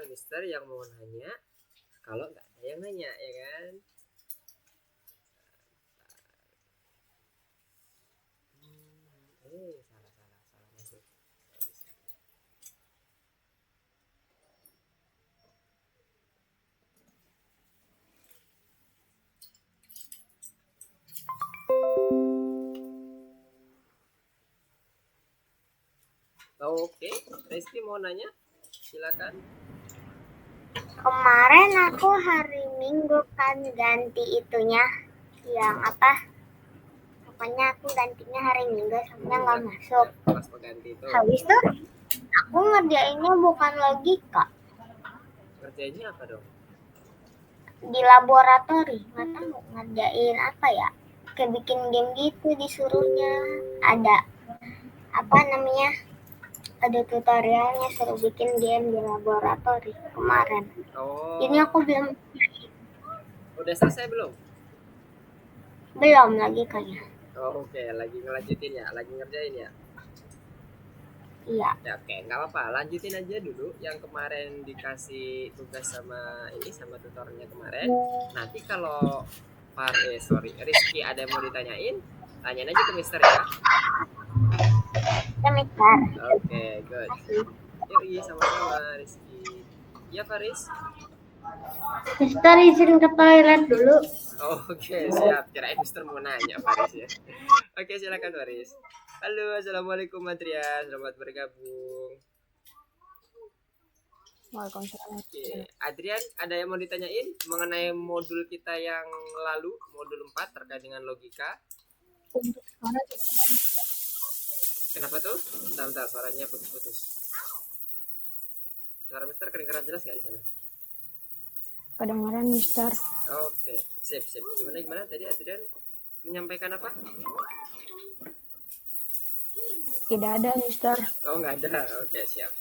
sekarang Mister yang mau nanya kalau nggak ada yang nanya, ya kan? Salah masuk. Oke, Rizky mau nanya, silakan. Kemarin aku hari Minggu kan ganti itunya, yang apa? Pokoknya aku gantinya hari Minggu, sampai nggak masuk. Kelas pengganti itu. Habis itu aku ngerjainnya bukan logika. Kerjanya apa dong? Di laboratori, nggak tahu ngerjain apa ya. Kayak bikin game gitu disuruhnya. Ada apa namanya? Ada tutorialnya suruh bikin game di laboratori kemarin. Oh. Ini aku belum. Udah selesai belum? Belum lagi kayaknya. Oh, oke, lagi ngelanjutin ya, lagi ngerjain ya. Iya. Ya, oke, nggak apa-apa, lanjutin aja dulu yang kemarin dikasih tugas sama ini sama tutornya kemarin. Nanti kalau Rizky ada yang mau ditanyain, tanyain aja ke Mister ya. Kita Mister. Oke, good. Yuk, sama-sama Rizky. Iya, Faris. Mister izin ke toilet dulu. Oke, siap. Kirain Mister mau nanya Faris ya. Oke, silakan Faris. Halo, assalamualaikum Adrian, selamat bergabung. Waalaikumsalam. Oke, Adrian, ada yang mau ditanyain mengenai modul kita yang lalu, modul 4 terkait dengan logika? Kenapa tuh? Bentar, suaranya putus-putus. Suara Mister kedengaran jelas nggak di sana? Kedengaran Mister. Oke, sip. Gimana tadi Adrian menyampaikan apa? Tidak ada Mister. Oh, nggak ada. Oke, siap.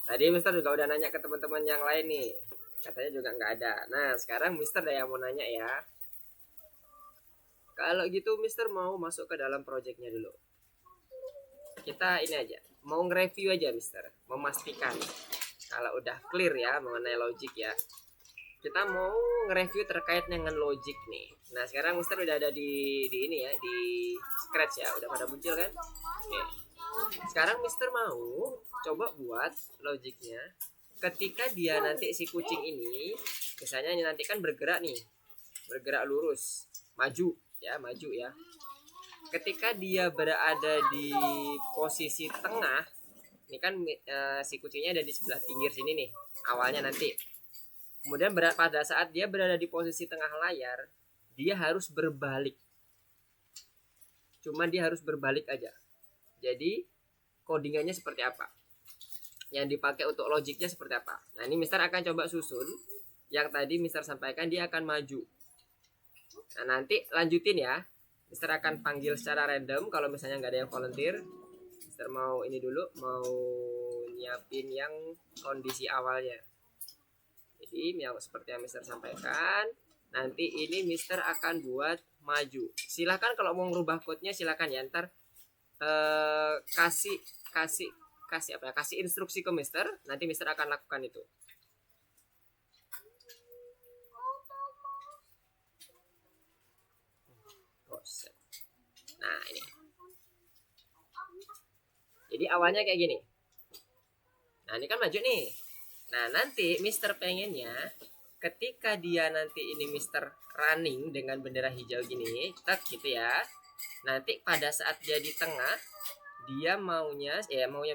Tadi Mister juga udah nanya ke teman-teman yang lain nih. Katanya juga nggak ada. Nah, sekarang Mister ada yang mau nanya ya. Kalau gitu Mister mau masuk ke dalam projectnya dulu. Kita ini aja, mau nge-review aja Mister, memastikan kalau udah clear ya mengenai logic ya. Kita mau nge-review terkait dengan logic nih. Nah, sekarang Mister udah ada di ini ya, di Scratch ya, udah pada muncul kan? Oke. Sekarang Mister mau coba buat logiknya ketika dia nanti si kucing ini misalnya nanti kan bergerak lurus maju ya, ketika dia berada di posisi tengah ini kan si kucingnya ada di sebelah pinggir sini nih awalnya nanti, kemudian pada saat dia berada di posisi tengah layar dia harus berbalik, cuma dia harus berbalik aja. Jadi codingannya seperti apa, yang dipakai untuk logiknya seperti apa. Nah, ini Mister akan coba susun yang tadi Mister sampaikan, dia akan maju. Nah, nanti lanjutin ya. Mister akan panggil secara random kalau misalnya nggak ada yang volunteer. Mister mau ini dulu, mau nyiapin yang kondisi awalnya. Jadi yang seperti yang Mister sampaikan, nanti ini Mister akan buat maju. Silahkan kalau mau merubah code-nya silahkan ya. Ntar kasih instruksi ke Mister, nanti Mister akan lakukan itu. Nah, ini. Jadi awalnya kayak gini. Nah, ini kan maju nih. Nah, nanti Mister pengennya ketika dia nanti ini Mister running dengan bendera hijau gini, gitu ya. Nanti pada saat dia di tengah, dia maunya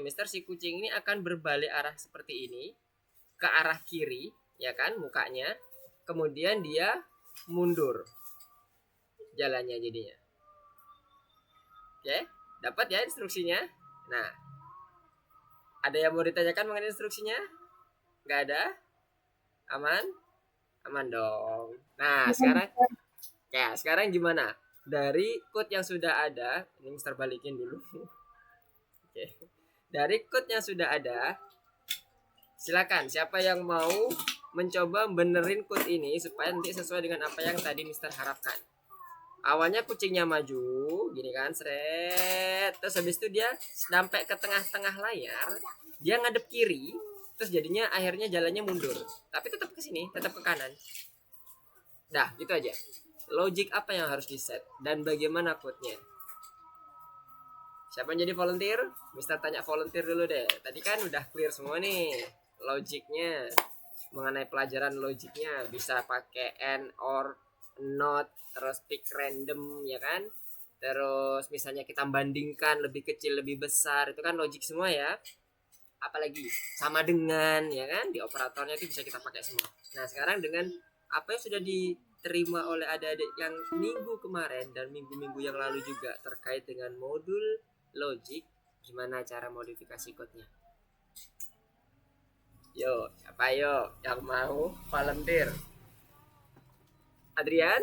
Mister si kucing ini akan berbalik arah seperti ini ke arah kiri, ya kan, mukanya. Kemudian dia mundur jalannya jadinya. Oke, dapat ya instruksinya. Nah, ada yang mau ditanyakan mengenai instruksinya? Nggak ada? Aman? Aman dong. Nah, sekarang gimana? Dari code yang sudah ada, ini Mister balikin dulu. Oke. Dari code yang sudah ada, silakan siapa yang mau mencoba benerin code ini supaya nanti sesuai dengan apa yang tadi Mister harapkan. Awalnya kucingnya maju, gini kan, seret. Terus habis itu dia sampai ke tengah-tengah layar, dia ngadep kiri. terus jadinya akhirnya jalannya mundur, tapi tetap ke sini, tetap ke kanan. Dah, gitu aja. Logic apa yang harus di set dan bagaimana code-nya? Siapa yang jadi volunteer? Mister tanya volunteer dulu deh. Tadi kan udah clear semua nih logiknya, mengenai pelajaran logiknya, bisa pakai and, or, not, terus pick random ya kan. Terus misalnya kita bandingkan lebih kecil lebih besar, itu kan logik semua ya. Apalagi sama dengan ya kan, di operatornya itu bisa kita pakai semua. Nah sekarang dengan apa yang sudah diterima oleh adik-adik yang minggu kemarin dan minggu-minggu yang lalu juga terkait dengan modul logik, gimana cara modifikasi code-nya? Yo, siapa yo yang mau volunteer? Adrian?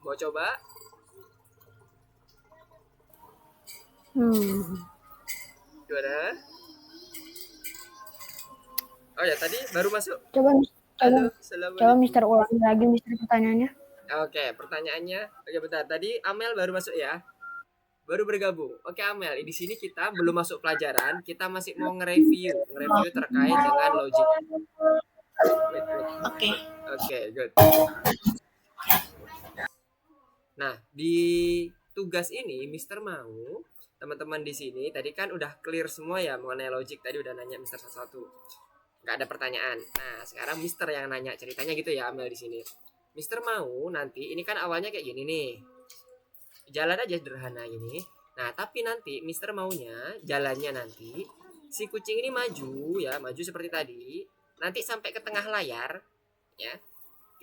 Mau coba? Gimana? Oh ya, tadi baru masuk. Coba Mister ulangi lagi Mister pertanyaannya. Oke, pertanyaannya. Oke, bentar. Tadi Amel baru masuk ya. Baru bergabung. Oke, Amel, di sini kita belum masuk pelajaran, kita masih mau nge-review terkait dengan logik. Wait. Oke, good. Nah, di tugas ini Mister mau teman-teman di sini tadi kan udah clear semua ya mengenai logik, tadi udah nanya Mister satu-satu. Nggak ada pertanyaan. Nah, sekarang Mister yang nanya, ceritanya gitu ya Amel di sini. Mister mau nanti ini kan awalnya kayak gini nih. Jalan aja sederhana ini. Nah, tapi nanti Mister maunya jalannya nanti si kucing ini maju ya, maju seperti tadi. Nanti sampai ke tengah layar ya.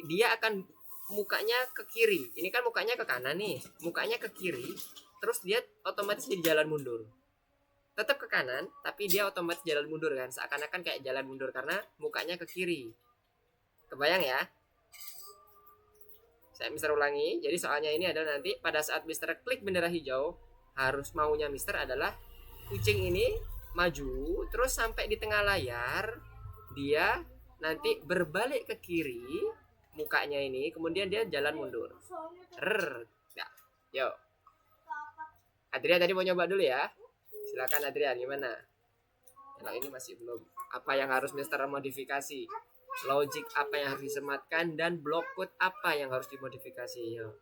Dia akan mukanya ke kiri. Ini kan mukanya ke kanan nih. Mukanya ke kiri. Terus dia otomatis jadi jalan mundur. Tetap ke kanan, tapi dia otomatis jalan mundur kan. Seakan-akan kayak jalan mundur karena mukanya ke kiri. Kebayang ya? Saya Mister ulangi. Jadi soalnya ini adalah nanti pada saat Mister klik bendera hijau, harus maunya Mister adalah kucing ini maju terus sampai di tengah layar, dia nanti berbalik ke kiri mukanya ini, kemudian dia jalan mundur. Ya. Yo. Adrian tadi mau nyoba dulu ya. Silakan Adrian, gimana? Kalau ini masih belum. Apa yang harus Mister modifikasi? Logik apa yang harus disematkan dan block code apa yang harus dimodifikasi? Yo.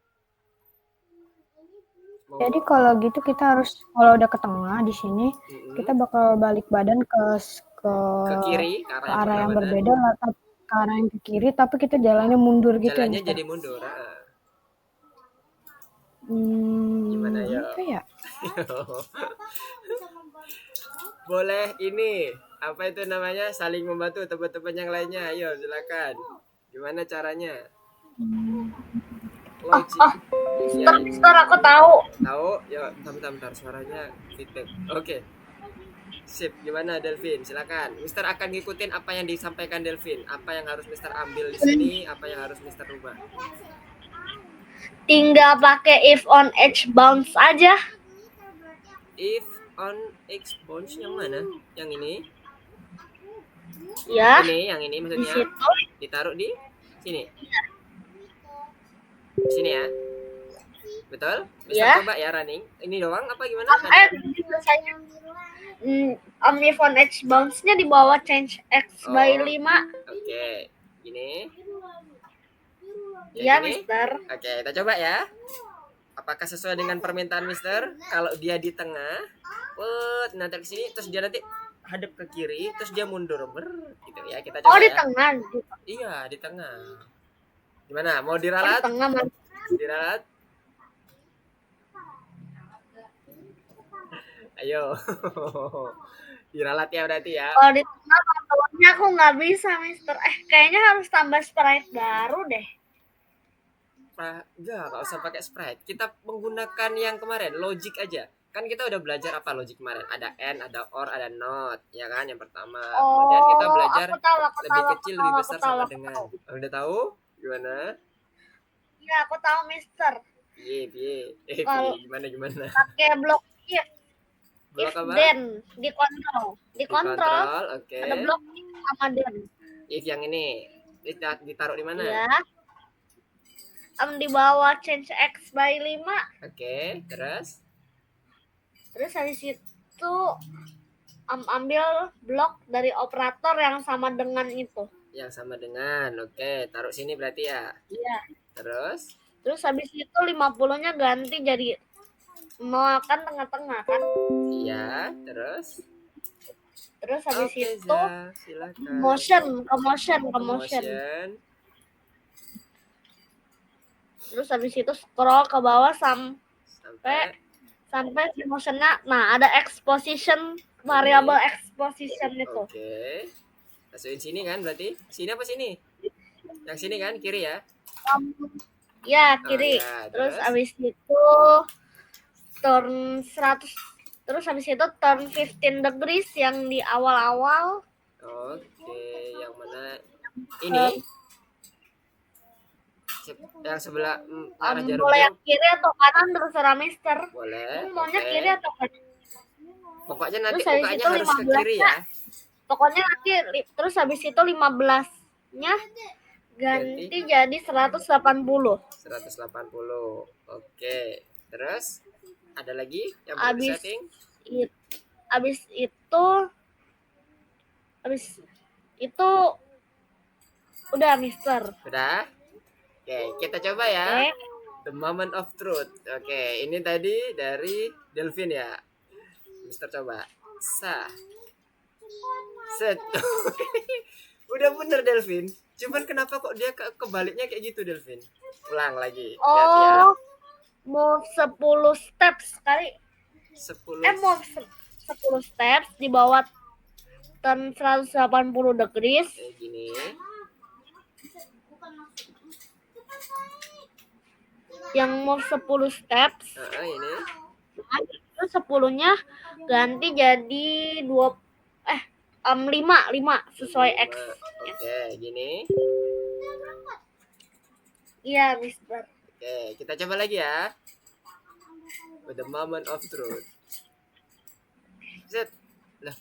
Jadi kalau gitu kita harus, kalau udah ke tengah di sini, kita bakal balik badan ke kiri, ke arah yang berbeda, ke arah yang ke kiri, tapi kita jalannya mundur gitu. Jalannya jadi mundur. Gimana ya? Apa ya? Boleh ini apa itu namanya, saling membantu teman-teman yang lainnya. Ayo silakan. Gimana caranya? Logik. Mister, aku tahu. Tahu? Ya, bentar suaranya feedback. Oke. Sip, gimana Delvin? Silakan. Mister akan ngikutin apa yang disampaikan Delvin. Apa yang harus Mister ambil di sini, apa yang harus Mister rubah. Tinggal pakai if on edge bounce aja. If on X bounce yang mana? Yang ini? Ya. Ini, yang ini maksudnya. Di situ. Ditaruh di sini. Di sini ya. Betul? Bisa coba ya running. Ini doang apa gimana? If on edge bounce-nya di bawah change X by 5. Oke. Gini. Iya, Mister. Oke, kita coba ya. Apakah sesuai dengan permintaan Mister? Kalau dia di tengah, nanti ke sini, terus dia nanti hadap ke kiri, terus dia mundur, gitu ya. Kita coba. Oh, di tengah. Iya, di tengah. Gimana? Mau diralat? Di tengah, Mas. Diralat? Ayo. Diralat ya berarti ya. Kalau di tengah kontrolnya aku nggak bisa, Mister. Kayaknya harus tambah sprite baru deh. Nggak usah pakai sprite. Kita menggunakan yang kemarin, logic aja. Kan kita udah belajar apa logic kemarin? Ada and, ada or, ada not, ya kan? Yang pertama. Kemudian kita belajar lebih kecil, lebih besar sama dengan. Udah tahu? Gimana? Iya, aku tahu, Mister. Piye. Gimana? Pakai blok if. Blok apa? Then dikontrol. Oke. Ada blok if sama then. If yang ini ditaruh di mana? Iya. Di bawah change X by 5. Oke, terus habis itu ambil blok dari operator yang sama dengan itu. Yang sama dengan. Oke, taruh sini berarti ya. Iya. Terus habis itu 50-nya ganti jadi 0 kan tengah-tengah kan. iya, terus habis oke, itu Za, silakan. motion. Terus habis itu scroll ke bawah sampai si motionnya. Nah, ada exposition, variabel exposition itu. Oke. Masukin sini kan berarti? Sini apa sini? Yang sini kan, kiri ya? Ya, kiri. Ya, terus habis itu turn 100. Terus habis itu turn 15 degrees yang di awal-awal. Oke, yang mana? Ini? Yang sebelah arah jarum boleh yang kiri atau kanan terserah Mister. Boleh. Maunya kiri atau kanan? Pokoknya nanti Terus habis bukanya itu harus ke kiri ya. Pokoknya nanti terus habis itu 15-nya ganti jadi 180. 180. Oke. Terus ada lagi yang perlu setting? Habis itu udah Mister. Udah? Oke, kita coba ya. The moment of truth. Oke, ini tadi dari Delvin ya. Mister coba. Set. Udah bener Delvin. Cuman kenapa kok dia kebaliknya kayak gitu Delvin? Ulang lagi. Lihat ya. Move 10 steps kali. 10. Move 10 steps di bawah turn 180 degrees. Kayak gini. Yang move 10 steps. Ini. Terus 10-nya ganti jadi 5 sesuai X. Oke, gini. Iya, Mister. Oke, kita coba lagi ya. With the moment of truth. Set. Lah,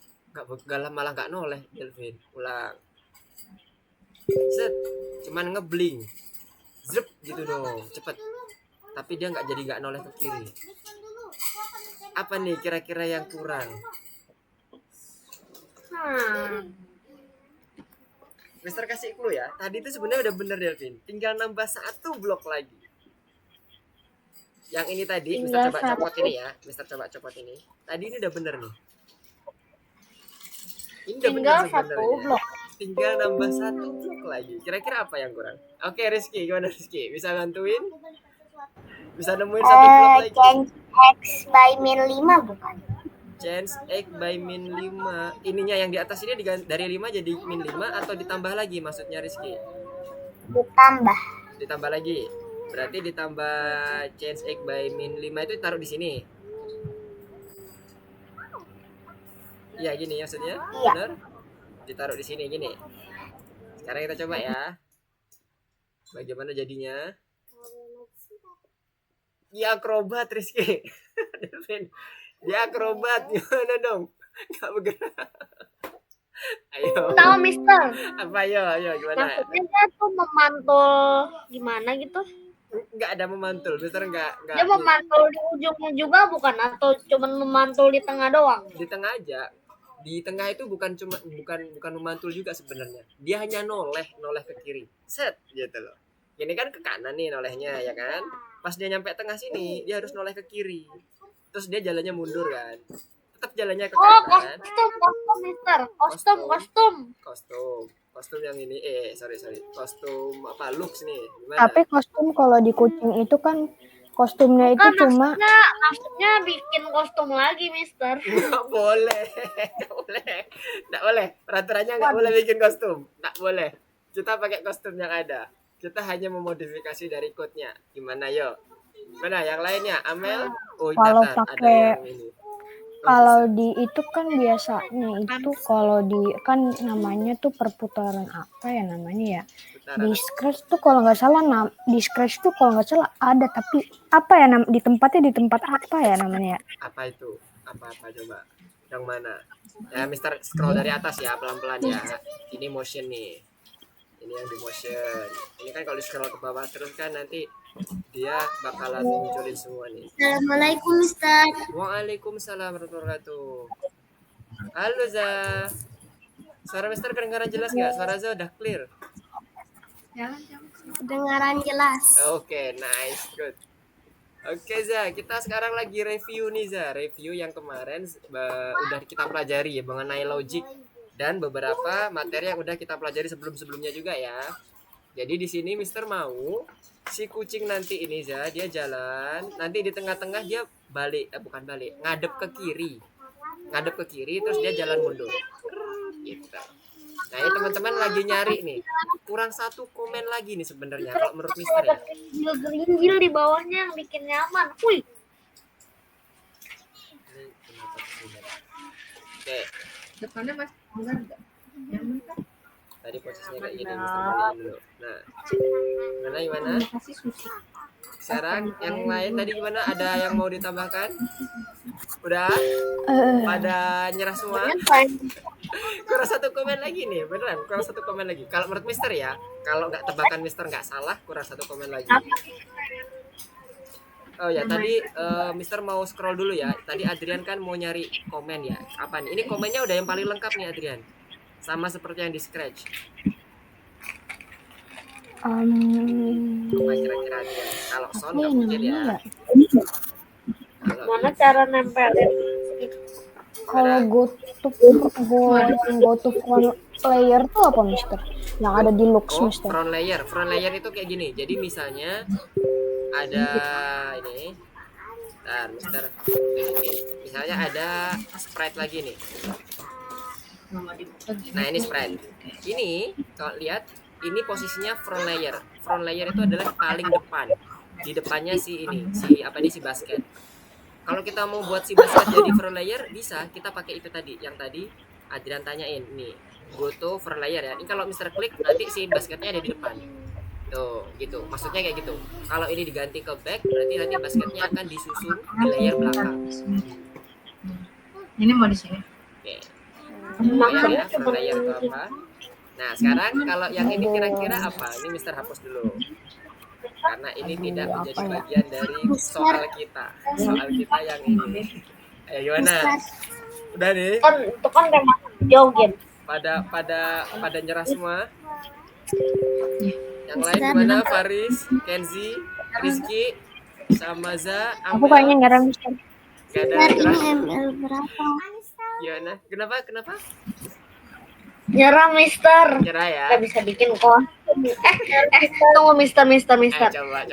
malah nggak noleh Delvin. Ulang. Set. Cuman ngebling. Zep gitu dong, cepet. Tapi dia nggak noleh ke kiri. Apa nih kira-kira yang kurang? Mister kasih clue ya. Tadi itu sebenarnya udah bener Delvin. Tinggal nambah 1 blok lagi. Yang ini tadi, Mister coba copot ini ya. Mister coba copot ini. Tadi ini udah bener nih. Ini udah tinggal bener 1 blok. Tinggal nambah 1 blok lagi. Kira-kira apa yang kurang? Oke, Rizky, gimana Rizky? Bisa bantuin? Bisa nemuin 1 blok lagi? Change X by min 5 bukan? Change X by min 5. Ininya yang di atas ini dari 5 jadi min 5 atau ditambah lagi maksudnya Rizky? Ditambah lagi. Berarti ditambah change X by min 5 itu taruh di sini. Iya gini maksudnya? Iya. Benar? Ditaruh di sini gini. Sekarang kita coba ya. Bagaimana jadinya? Ya akrobat Rizky. Dia akrobat gimana dong? Gak bergerak. Ayo. Tahu Mister? Apa ayo gimana? Maksudnya dia tuh memantul gimana gitu? Enggak ada memantul, Mister enggak. Dia memantul di ujungnya juga bukan atau cuma memantul di tengah doang? Di tengah aja. Di tengah itu bukan memantul juga sebenarnya. Dia hanya noleh ke kiri. Set gitu loh. Ini kan ke kanan nih nolehnya ya kan? Pas dia nyampe tengah sini, dia harus noleh ke kiri. Terus dia jalannya mundur kan? Tetap jalannya ke kanan. Kostum Mister. Kostum yang ini sorry kostum apa looks nih gimana? Tapi kostum kalau di kucing itu kan kostumnya itu cuma maksudnya bikin kostum lagi Mister. Nggak boleh peraturannya nggak boleh bikin kostum, nggak boleh. Kita pakai kostum yang ada, kita hanya memodifikasi dari code-nya. Gimana yo? Mana yang lainnya? Amel? Kalau pakai kalau di itu kan biasanya itu kalau di kan namanya tuh perputaran apa ya namanya ya? Di Scratch tuh kalau nggak salah di Scratch tuh kalau nggak salah ada, tapi apa ya di tempat apa ya namanya? Apa itu? Apa coba? Yang mana? Ya Mister scroll dari atas ya pelan-pelan ya. Ini motion nih. Ini yang di motion. Ini kan kalau di scroll ke bawah terus kan nanti dia bakalan munculin semua nih. Assalamualaikum Mister. Waalaikumsalam warahmatullahi wabarakatuh. Halo Za. Suara Mister kedengaran jelas nggak? Suara Za udah clear. Kedengaran jelas. Oke, nice, good. Oke Za, kita sekarang lagi review nih Za. Review yang kemarin udah kita pelajari ya mengenai logic dan beberapa materi yang udah kita pelajari sebelum-sebelumnya juga ya. Jadi di sini Mister mau si kucing nanti ini Za, dia jalan, nanti di tengah-tengah dia balik, bukan balik, ngadep ke kiri. Ngadep ke kiri terus dia jalan mundur. Gitu. Nah, ini teman-teman lagi nyari nih. Kurang satu komen lagi nih sebenarnya kalau menurut Mister ya. Gerinjil di bawahnya yang bikin nyaman. Wih, Ini kenapa kesini? Oke, Depannya masih enggak kan? tadi posisinya kayak gini Mister balikin dulu. Nah, gimana? Kasih sushi. Sekarang yang lain tadi gimana? Ada yang mau ditambahkan? Udah? Pada nyerah semua? Kurang satu komen lagi nih, beneran kurang satu komen lagi. Kalau menurut Mister ya, kalau nggak tebakan Mister nggak salah, kurang satu komen lagi. Oh ya, tadi Mister mau scroll dulu ya. Tadi Adrian kan mau nyari komen ya. Apa nih? Ini komennya udah yang paling lengkap nih Adrian. Sama seperti yang di Scratch. Apa kira-kira Adrian? Kalau sound nggak mungkin ya. Kalau mana cara nempelin? Kalau go to front layer tuh apa Mister? Yang ada di Lux Mister. front layer itu kayak gini. Jadi misalnya ada ini. Bentar, Mister. Oke. Misalnya ada sprite lagi nih. Nah, ini sprite. Ini kalau lihat ini posisinya front layer. Front layer itu adalah paling depan. Di depannya si basket. Kalau kita mau buat si basket jadi front layer bisa, kita pakai itu tadi yang tadi Adrian tanyain nih. Go to front layer ya. Ini kalau Mister klik nanti si basketnya ada di depan. Tuh, gitu. Maksudnya kayak gitu. Kalau ini diganti ke back, berarti nanti basketnya akan disusun di layer belakang. Ini mau di sini. Oke. Kebayang ya front layer itu apa? Nah, sekarang kalau yang ini kira-kira apa? Ini Mister hapus dulu. Karena ini tidak menjadi bagian dari soal kita. Soal kita yang ini. Ayo gimana? Udah nih. Kan itu kan tema jogging. Pada nyerah semua. Yang lain gimana? Faris, Kenzi, Rizky, sama Za, Aku kayaknya nyerah Mister. Gak ada Ini nyerah. ML berapa? Gimana? Kenapa? Nyerah Mister. Nyerah ya. Kita bisa bikin kok. Tunggu Mister. Coba.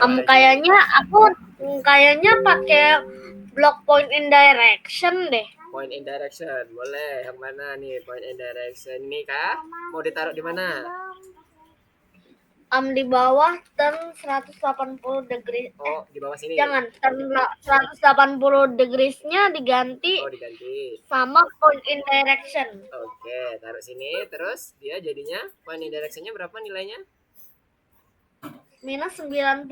Kayaknya pakai block point in direction deh. Point in direction, boleh. Yang mana nih point in direction ini kah? Mau ditaruh di mana? Di bawah turn 180 degree. Oh, di bawah sini. Jangan, turn 180 degrees-nya diganti Oh, diganti. sama point in direction. Oke, taruh sini. Terus dia jadinya point in direction-nya berapa nilainya? Minus 90.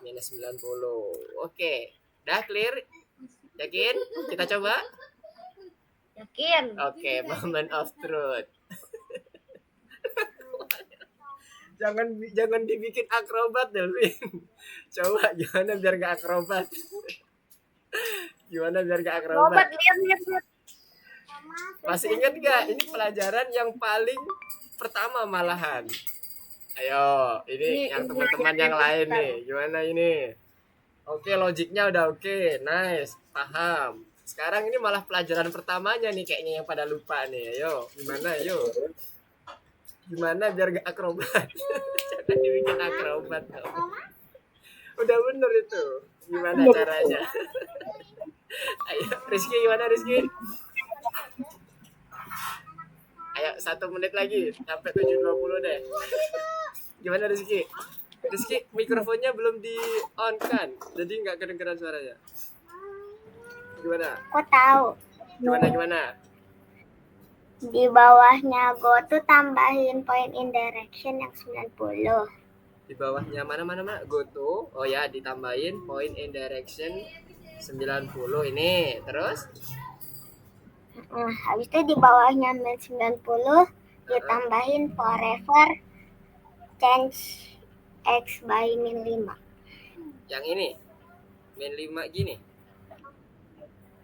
Minus 90. Oke, udah clear? Yakin? Kita coba? Yakin? Oke, moment of truth. jangan dibikin akrobat Delvin. Coba gimana biar gak akrobat? Robot, lihat. Masih ingat gak? Ini pelajaran yang paling pertama malahan. Ayo, ini yang teman-teman yang lain nih. Gimana ini? Oke, logiknya udah oke. Nice, paham. Sekarang ini malah pelajaran pertamanya nih kayaknya yang pada lupa nih. Ayo, gimana biar gak akrobat? Jangan dibikin akrobat dong. Udah bener itu. Gimana caranya? Ayo, Rizky gimana Rizky? Ayo 1 menit lagi sampai 7.20 deh. Gimana Rizky? Rizky mikrofonnya belum di on kan, jadi nggak kedengeran suaranya. Gimana? Kok tahu? Gimana? Di bawahnya go tuh tambahin point in direction yang 90. Di bawahnya mana? Go to. Oh ya, ditambahin point in direction 90 ini. Terus? Nah, habis itu di bawahnya min 90 ditambahin forever change x by min 5. Yang ini? Min 5 gini?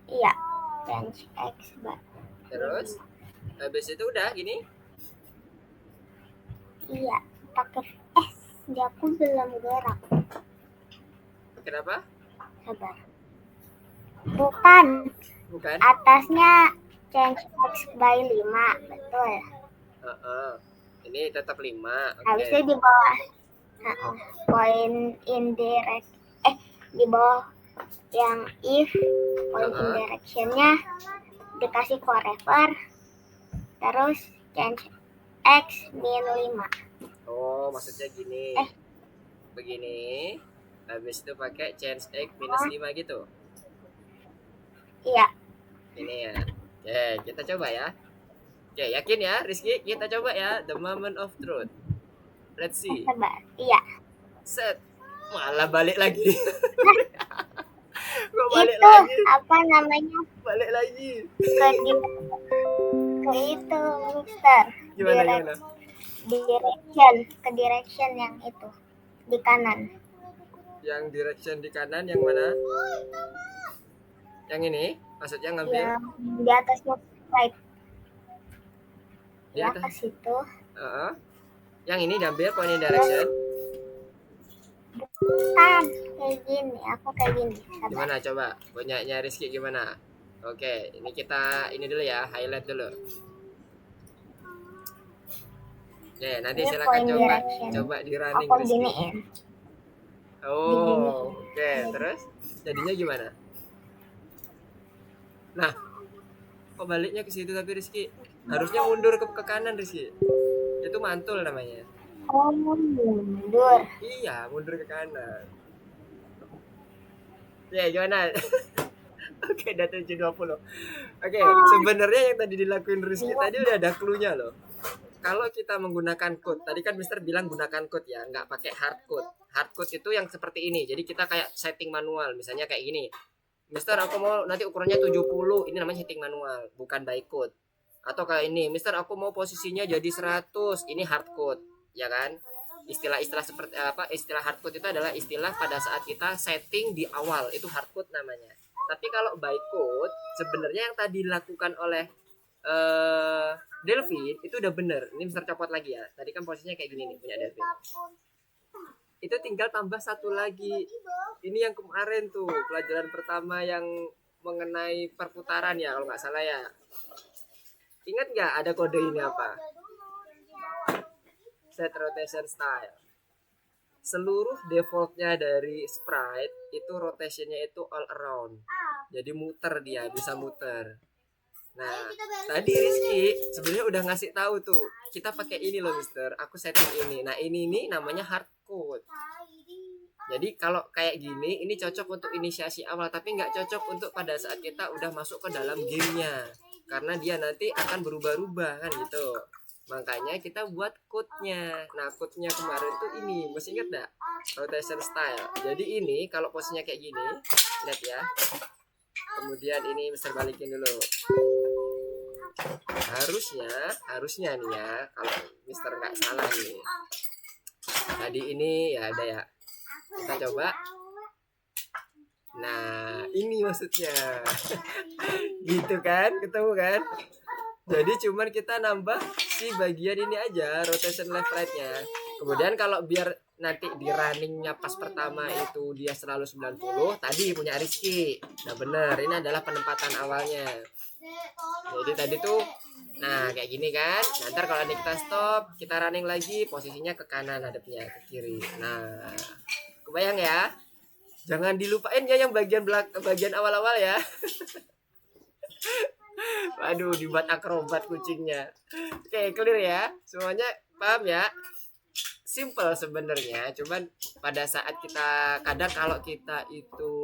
Iya, change x by. Terus habis itu udah gini. Iya, pakai di aku belum gerak. Kenapa? Sabar. Bukan, Bukan. atasnya change x by 5, betul. Heeh. Ini tetap 5. Habis Oke. itu di bawah point in direct di bawah yang if point in directionnya dikasih forever, terus change x min 5. Oh, maksudnya gini. Begini. Habis itu pakai change x minus 5 gitu. Iya, Ini ya. Oke, kita coba ya. Oke, yakin ya, Rizky? Kita coba ya, the moment of truth. Let's see. sabar. Iya. Set. Malah balik lagi. Kok balik Itu lagi? apa namanya? Balik lagi. Ke itu, Mister. Gimana? Ke direction yang itu di kanan. Yang direction di kanan yang mana? Yang ini? Maksudnya ngambil Yang di atasnya right. di Ya, atas. ke situ. Yang ini diambil point in direction. Kan kayak gini, aku kayak gini. Sabar. Gimana coba? Punyanya Rizky gimana? Oke, ini kita ini dulu ya, highlight dulu. Oke, nanti Ini silakan point coba direction. di running Aku Rizky. giniin. Oh, oke. Terus jadinya gimana? Nah, kok baliknya ke situ tapi Rizky? Harusnya mundur ke kanan Rizky. Itu mantul namanya. Oh, mundur. Iya, mundur ke kanan. Ya, gimana? Oke, udah 7.20. Oke, sebenarnya yang tadi dilakuin Rizky tadi udah ada clue-nya loh. Kalau kita menggunakan code, tadi kan Mister bilang gunakan code ya, nggak pakai hard code. Hard code itu yang seperti ini. Jadi kita kayak setting manual, misalnya kayak gini. Mister, aku mau nanti ukurannya 70. Ini namanya setting manual, bukan by code. Atau kayak ini, Mister, aku mau posisinya jadi 100. Ini hard code, ya kan? Istilah-istilah seperti apa? Istilah hard code itu adalah istilah pada saat kita setting di awal, itu hard code namanya. Tapi kalau by code, sebenarnya yang tadi dilakukan oleh Delvin itu udah bener. Ini Mister copot lagi ya. Tadi kan posisinya kayak gini nih punya Delvin. Itu tinggal tambah satu lagi. Ini yang kemarin tuh pelajaran pertama yang mengenai perputaran ya kalau nggak salah ya. Ingat nggak ada kode ini apa? Set rotation style. Seluruh defaultnya dari sprite itu rotationnya itu all around. Jadi muter dia, bisa muter. Nah, tadi Rizky sebenarnya udah ngasih tahu tuh. Kita pakai ini loh, Mister. Aku setting ini. Nah, ini namanya hard code. Jadi kalau kayak gini, ini cocok untuk inisiasi awal, tapi nggak cocok untuk pada saat kita udah masuk ke dalam gamenya. Karena dia nanti akan berubah-ubah kan gitu. Makanya kita buat code-nya. Nah, code-nya kemarin tuh ini, masih ingat nggak? Rotation style. Jadi ini kalau posisinya kayak gini, lihat ya. Kemudian ini Mister balikin dulu. Harusnya nih ya, kalau Mister nggak salah nih. Tadi ini ya ada ya. Kita coba. Nah, ini maksudnya. Gitu kan? Ketemu kan? Jadi cuman kita nambah si bagian ini aja, rotation left right-nya. Kemudian kalau biar nanti di runningnya pas pertama itu dia selalu 90, tadi punya Rizky. Nah bener, ini adalah penempatan awalnya. Jadi tadi tuh, nah kayak gini kan. Nanti kalau ini kita stop, kita running lagi, posisinya ke kanan hadapnya, ke kiri. Nah, kebayang ya? Jangan dilupain ya yang bagian awal-awal ya. Waduh, dibuat akrobat kucingnya. Oke, clear ya? Semuanya paham ya? Simple sebenarnya, cuman pada saat kita kadang kalau kita itu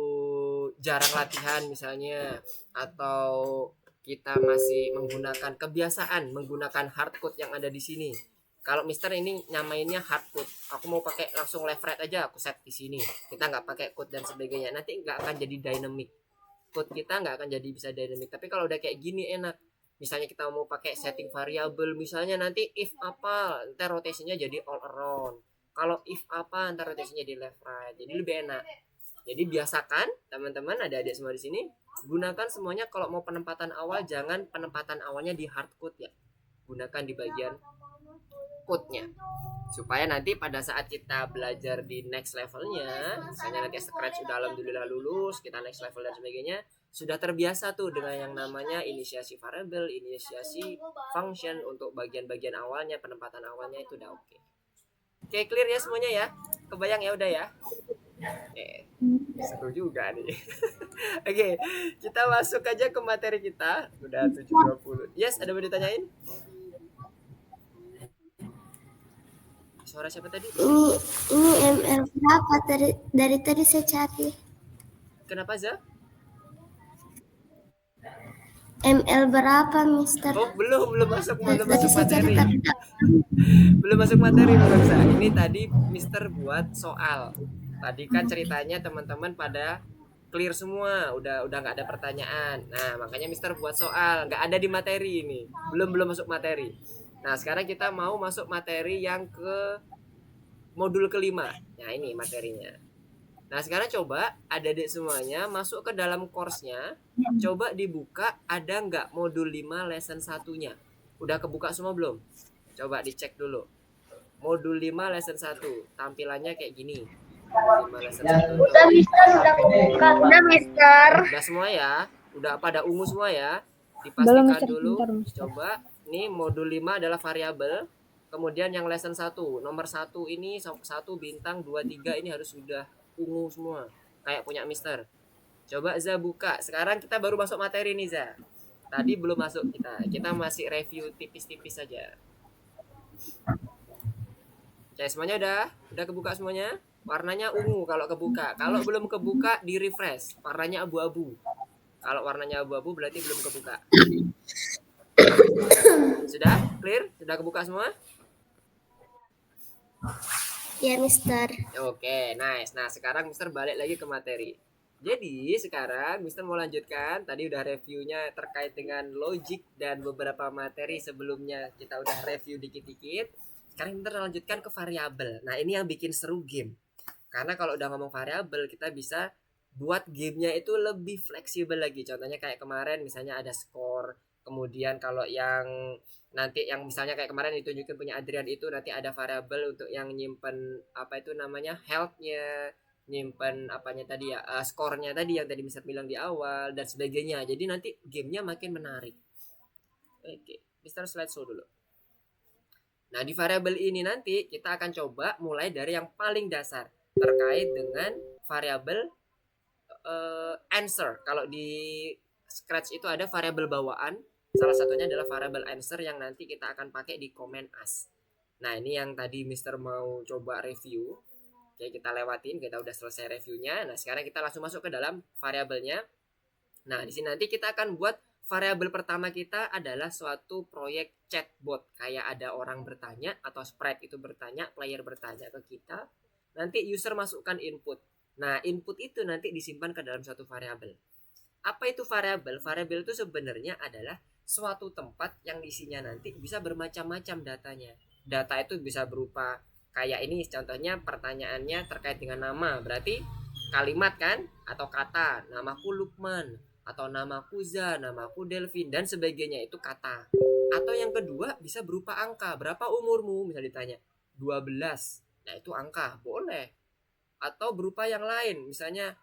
jarang latihan misalnya, atau kita masih menggunakan kebiasaan menggunakan hard code yang ada di sini. Kalau Mister ini nyamainnya hard code, aku mau pakai langsung left right aja, aku set di sini. Kita nggak pakai code dan sebagainya, nanti nggak akan jadi dynamic. Code kita nggak akan jadi bisa dynamic. Tapi kalau udah kayak gini enak. Misalnya kita mau pakai setting variable, misalnya nanti if apa, ntar rotationnya jadi all around. Kalau if apa, ntar rotationnya jadi left right. Jadi lebih enak. Jadi biasakan teman-teman, ada adik semua di sini, Gunakan semuanya kalau mau penempatan awal, jangan penempatan awalnya di hard code ya. Gunakan di bagian code-nya. Supaya nanti pada saat kita belajar di next levelnya, misalnya nanti Scratch udah alhamdulillah lulus, kita next level dan sebagainya, sudah terbiasa tuh dengan yang namanya inisiasi variable, inisiasi function untuk bagian-bagian awalnya, penempatan awalnya itu udah oke. Oke, clear ya semuanya ya? Kebayang ya udah ya? Oke, seru juga nih. Oke, kita masuk aja ke materi kita. Udah 7.20. Yes, ada mau ditanyain? Suara siapa tadi? Ini ML berapa dari tadi saya cari? Kenapa, Za? ML berapa, Mister? Oh, belum masuk Tadi saya cari materi. tapi Belum masuk materi, Bang Za. Ini tadi Mister buat soal. Tadi kan ceritanya teman-teman pada clear semua, udah nggak ada pertanyaan. Nah, makanya Mister buat soal, nggak ada di materi ini. Belum masuk materi. Nah, sekarang kita mau masuk materi yang ke modul kelima. Nah, ini materinya. Nah, sekarang coba adik-adik semuanya masuk ke dalam course-nya. Coba dibuka, ada nggak modul 5 lesson 1-nya? Udah kebuka semua belum? Coba dicek dulu. Modul 5 lesson 1. Tampilannya kayak gini. 5 lesson 1. Udah Mister, udah kebuka. Udah Mister. Udah semua ya? Udah pada ungu semua ya? Belum, Dipastikan Mister. dulu. Bentar, Mister. Coba, nih modul 5 adalah variabel. Kemudian yang lesson 1, nomor 1 ini 1 bintang 2 3 ini harus sudah ungu semua. Kayak punya Mister. Coba Za buka. Sekarang kita baru masuk materi nih Za. Tadi belum masuk kita. Kita masih review tipis-tipis saja. Oke, semuanya udah kebuka semuanya? Warnanya ungu kalau kebuka. Kalau belum kebuka di refresh. Warnanya abu-abu. Kalau warnanya abu-abu berarti belum kebuka. Sudah? Clear? Sudah kebuka semua? ya, Mister. Oke, nice. Nah, sekarang Mister balik lagi ke materi. Jadi, sekarang Mister mau lanjutkan. Tadi udah reviewnya terkait dengan logic dan beberapa materi sebelumnya kita udah review dikit-dikit. Sekarang Mister lanjutkan ke variabel. Nah, ini yang bikin seru game. Karena kalau udah ngomong variabel, kita bisa buat gamenya itu lebih fleksibel lagi. Contohnya kayak kemarin misalnya ada skor. Kemudian kalau yang nanti yang misalnya kayak kemarin ditunjukin punya Adrian itu nanti ada variabel untuk yang nyimpen apa itu namanya health-nya, nyimpen apanya tadi ya, skornya tadi yang tadi Mister bilang di awal dan sebagainya. Jadi nanti gamenya makin menarik. Oke, Mister slide show dulu. Nah, di variabel ini nanti kita akan coba mulai dari yang paling dasar terkait dengan variabel answer. Kalau di Scratch itu ada variabel bawaan. Salah satunya adalah variabel answer yang nanti kita akan pakai di command as. Nah, ini yang tadi Mister mau coba review. Oke, kita lewatin, kita udah selesai reviewnya. Nah, sekarang kita langsung masuk ke dalam variabelnya. Nah, di sini nanti kita akan buat variabel pertama kita adalah suatu proyek chatbot. Kayak ada orang bertanya atau sprite itu bertanya, player bertanya ke kita. Nanti user masukkan input. Nah, input itu nanti disimpan ke dalam suatu variabel. Apa itu variabel? Variabel itu sebenarnya adalah suatu tempat yang isinya nanti bisa bermacam-macam datanya. Data itu bisa berupa kayak ini contohnya pertanyaannya terkait dengan nama. Berarti kalimat kan atau kata. Namaku Lukman atau namaku Za, namaku Delvin dan sebagainya itu kata. Atau yang kedua bisa berupa angka. Berapa umurmu? Misalnya ditanya 12. Nah, itu angka. Boleh. Atau berupa yang lain. Misalnya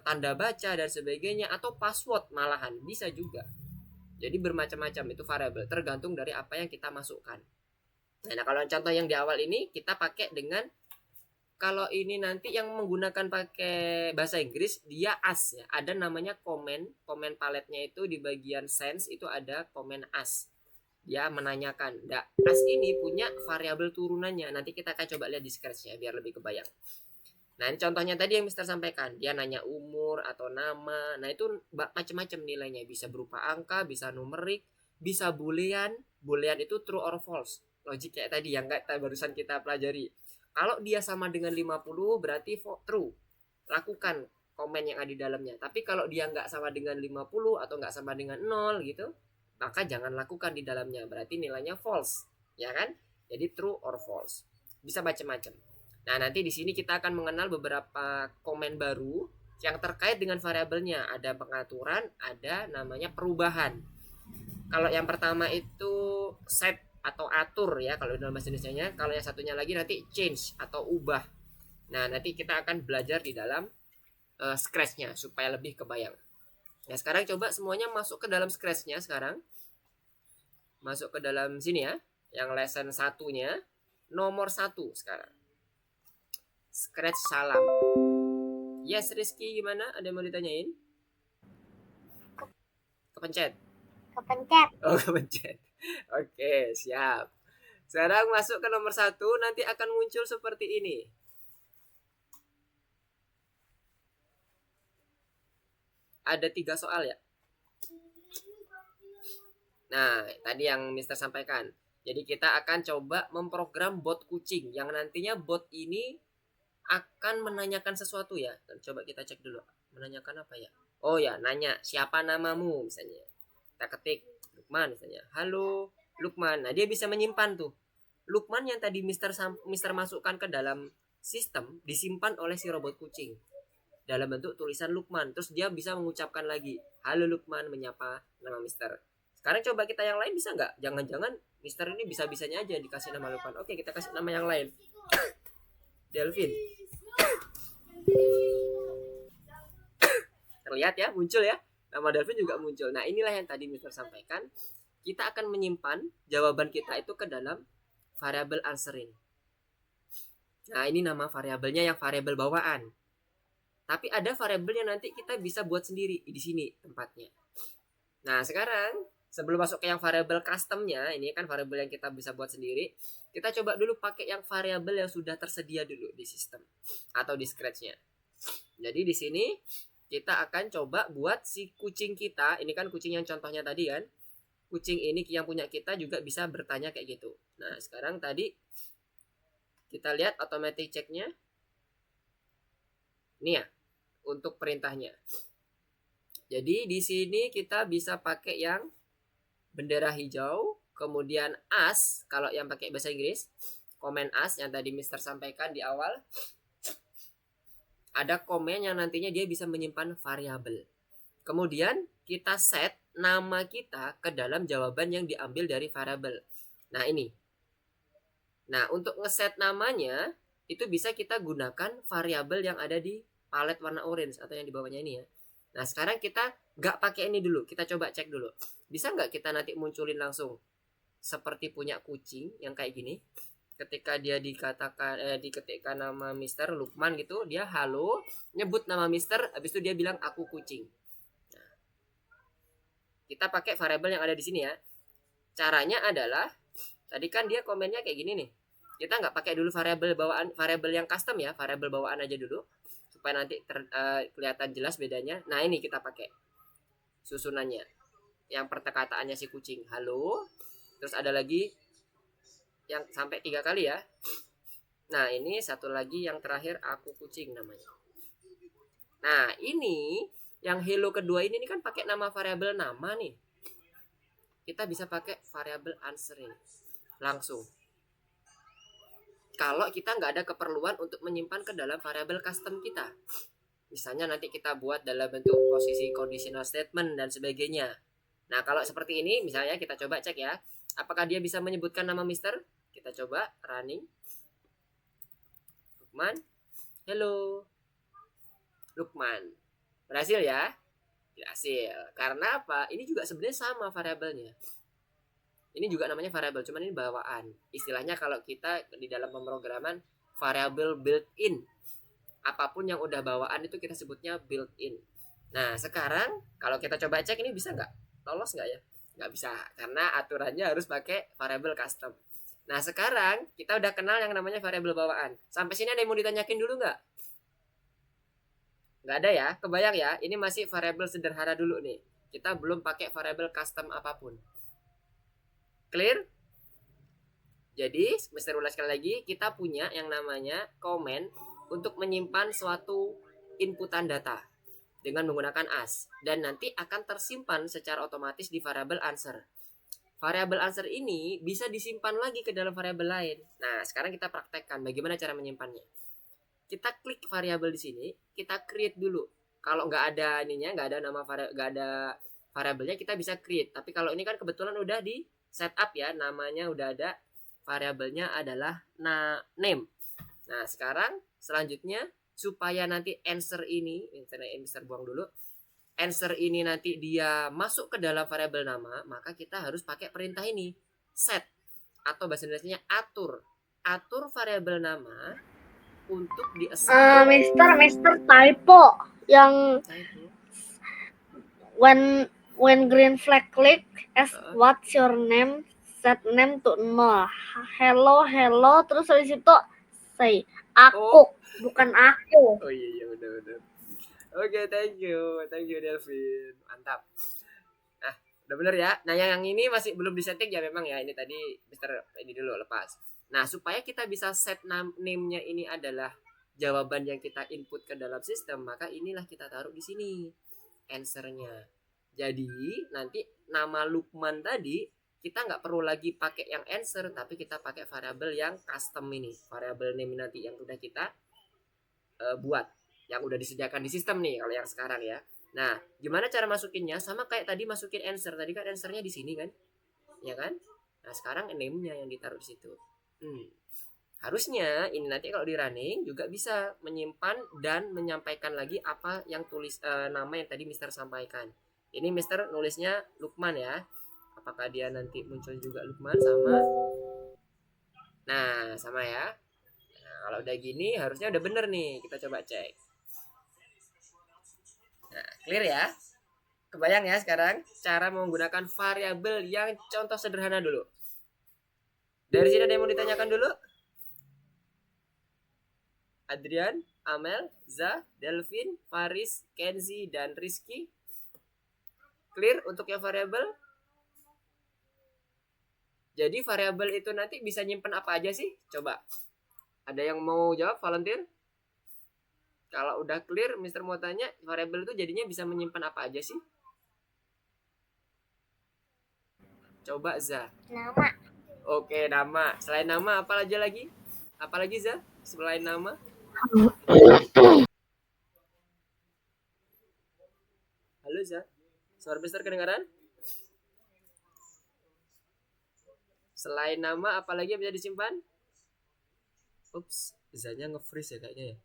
tanda baca dan sebagainya atau password malahan bisa juga. Jadi bermacam-macam itu variabel tergantung dari apa yang kita masukkan. Nah, kalau contoh yang di awal ini kita pakai dengan kalau ini nanti yang menggunakan pakai bahasa Inggris dia as ya. Ada namanya comment paletnya itu di bagian sense itu ada comment as. Dia menanyakan, "Nah, as ini punya variabel turunannya." Nanti kita akan coba lihat di Scratch ya biar lebih kebayang. Nah, ini contohnya tadi yang Mister sampaikan. Dia nanya umur atau nama. Nah, itu macam-macam nilainya. Bisa berupa angka, bisa numerik, bisa boolean. Boolean itu true or false. Logik kayak tadi yang barusan kita pelajari. Kalau dia sama dengan 50 berarti true. Lakukan komen yang ada di dalamnya. Tapi kalau dia nggak sama dengan 50 atau nggak sama dengan 0 gitu, maka jangan lakukan di dalamnya. Berarti nilainya false. Ya kan? Jadi true or false. Bisa macam-macam. Nah, nanti di sini kita akan mengenal beberapa komen baru yang terkait dengan variabelnya. Ada pengaturan, ada namanya perubahan. Kalau yang pertama itu set atau atur ya kalau dalam bahasa Indonesianya. Kalau yang satunya lagi nanti change atau ubah. Nah, nanti kita akan belajar di dalam Scratch-nya supaya lebih kebayang. Nah, sekarang coba semuanya masuk ke dalam Scratch-nya sekarang. Masuk ke dalam sini ya. Yang lesson satunya nomor 1 sekarang. Scratch salam. Yes, Rizky gimana? Ada yang mau ditanyain? Kepencet. Kepencet. Oh, kepencet. Oke, siap. Sekarang masuk ke nomor 1, nanti akan muncul seperti ini. Ada 3 soal ya. Nah, tadi yang Mister sampaikan. Jadi kita akan coba memprogram bot kucing yang nantinya bot ini akan menanyakan sesuatu ya. Coba kita cek dulu. Menanyakan apa ya? Oh ya, nanya siapa namamu misalnya. Kita ketik Lukman misalnya. Halo Lukman. Nah, dia bisa menyimpan tuh. Lukman yang tadi Mister masukkan ke dalam sistem disimpan oleh si robot kucing dalam bentuk tulisan Lukman. Terus dia bisa mengucapkan lagi, halo Lukman, menyapa nama Mister. Sekarang coba kita yang lain bisa nggak? Jangan-jangan Mister ini bisa-bisanya aja dikasih nama Lukman. Oke, kita kasih nama yang lain. Delvin. Terlihat ya, muncul ya. Nama Delvin juga muncul. Nah, inilah yang tadi Mister sampaikan. Kita akan menyimpan jawaban kita itu ke dalam variabel answering. Nah, ini nama variabelnya yang variabel bawaan. Tapi ada variabel yang nanti kita bisa buat sendiri di sini tempatnya. Nah, sekarang sebelum masuk ke yang variabel customnya, ini kan variabel yang kita bisa buat sendiri. Kita coba dulu pakai yang variabel yang sudah tersedia dulu di sistem atau di Scratch-nya. Jadi di sini kita akan coba buat si kucing kita. Ini kan kucing yang contohnya tadi kan. Kucing ini yang punya kita juga bisa bertanya kayak gitu. Nah, sekarang tadi kita lihat automatic check-nya. Ini ya, untuk perintahnya. Jadi di sini kita bisa pakai yang bendera hijau, kemudian as kalau yang pakai bahasa Inggris, komen as yang tadi Mister sampaikan di awal. Ada komen yang nantinya dia bisa menyimpan variabel. Kemudian kita set nama kita ke dalam jawaban yang diambil dari variabel. Nah, ini. Nah, untuk ngeset namanya itu bisa kita gunakan variabel yang ada di palet warna orange atau yang di bawahnya ini ya. Nah, sekarang kita nggak pakai ini dulu. Kita coba cek dulu. Bisa nggak kita nanti munculin langsung seperti punya kucing yang kayak gini? Ketika dia diketikkan nama Mister Lukman gitu, dia halo, nyebut nama Mister, habis itu dia bilang aku kucing. Nah, kita pakai variabel yang ada di sini ya. Caranya adalah tadi kan dia komennya kayak gini nih. Kita nggak pakai dulu variabel bawaan, variabel yang custom ya, variabel bawaan aja dulu supaya nanti kelihatan jelas bedanya. Nah, ini kita pakai susunannya. Yang perkataannya si kucing, halo. Terus ada lagi yang sampai 3 kali ya. Nah, ini satu lagi yang terakhir aku kucing namanya. Nah, ini yang hello kedua ini kan pakai nama variabel nama nih. Kita bisa pakai variabel answering langsung. Kalau kita nggak ada keperluan untuk menyimpan ke dalam variabel custom kita. Misalnya nanti kita buat dalam bentuk posisi conditional statement dan sebagainya. Nah, kalau seperti ini misalnya kita coba cek ya. Apakah dia bisa menyebutkan nama Mister? Kita coba running. Lukman. Hello. Lukman. Berhasil ya? Berhasil. Karena apa? Ini juga sebenarnya sama variabelnya. Ini juga namanya variabel, cuman ini bawaan. Istilahnya kalau kita di dalam pemrograman variabel built-in. Apapun yang udah bawaan itu kita sebutnya built-in. Nah, sekarang kalau kita coba cek ini bisa nggak? Lolos nggak ya? Nggak bisa, karena aturannya harus pakai variabel custom. Nah, sekarang kita udah kenal yang namanya variabel bawaan. Sampai sini ada yang mau ditanyakin dulu nggak? Nggak ada ya? Kebayang ya? Ini masih variabel sederhana dulu nih. Kita belum pakai variabel custom apapun. Clear? Jadi, Mister ulas sekali lagi, kita punya yang namanya comment untuk menyimpan suatu inputan data dengan menggunakan as. Dan nanti akan tersimpan secara otomatis di variabel answer. Variabel answer ini bisa disimpan lagi ke dalam variabel lain. Nah, sekarang kita praktekkan bagaimana cara menyimpannya. Kita klik variabel di sini, kita create dulu. Kalau nggak ada ininya, nggak ada nama nggak ada variabelnya, kita bisa create. Tapi kalau ini kan kebetulan udah di setup ya, namanya udah ada, variabelnya adalah name. Nah sekarang selanjutnya supaya nanti answer ini, answer buang dulu, answer ini nanti dia masuk ke dalam variabel nama, maka kita harus pakai perintah ini, set, atau bahasa Indonesianya atur variabel nama untuk di-assign. Mister typo yang when green flag click as what's your name, set name to nol, hello terus habis itu say aku, bukan aku. Oh iya benar. Oke, thank you Delvin, mantap. Nah udah bener ya. Nah yang ini masih belum disetting ya memang ya, ini tadi Mister ini dulu lepas. Nah supaya kita bisa set name-nya ini adalah jawaban yang kita input ke dalam sistem, maka inilah kita taruh di sini answernya. Jadi nanti nama Lukman tadi kita nggak perlu lagi pakai yang answer, tapi kita pakai variabel yang custom ini, variabel name nanti yang udah kita buat, yang udah disediakan di sistem nih kalau yang sekarang ya. Nah gimana cara masukinnya? Sama kayak tadi masukin answer, tadi kan answernya di sini kan, ya kan? Nah sekarang name-nya yang ditaruh di situ. Harusnya ini nanti kalau di running juga bisa menyimpan dan menyampaikan lagi apa yang tulis nama yang tadi Mister sampaikan. Ini Mister nulisnya Lukman ya. Apakah dia nanti muncul juga Lukman sama? Nah sama ya. Nah, kalau udah gini harusnya udah bener nih. Kita coba cek. Nah clear ya. Kebayang ya sekarang cara menggunakan variabel yang contoh sederhana dulu. Dari sini ada yang mau ditanyakan dulu? Adrian, Amel, Za, Delvin, Faris, Kenzi, dan Rizky. Clear untuk yang variabel? Jadi variabel itu nanti bisa nyimpen apa aja sih? Coba. Ada yang mau jawab, volunteer? Kalau udah clear, Mister mau tanya, variabel itu jadinya bisa menyimpan apa aja sih? Coba Za. Nama. Oke, nama. Selain nama apa aja lagi? Apa lagi Za? Selain nama? Halo Za, suara besar kedengaran? Selain nama apa lagi yang bisa disimpan? Ups, Zanya nge-freeze ya kayaknya ya.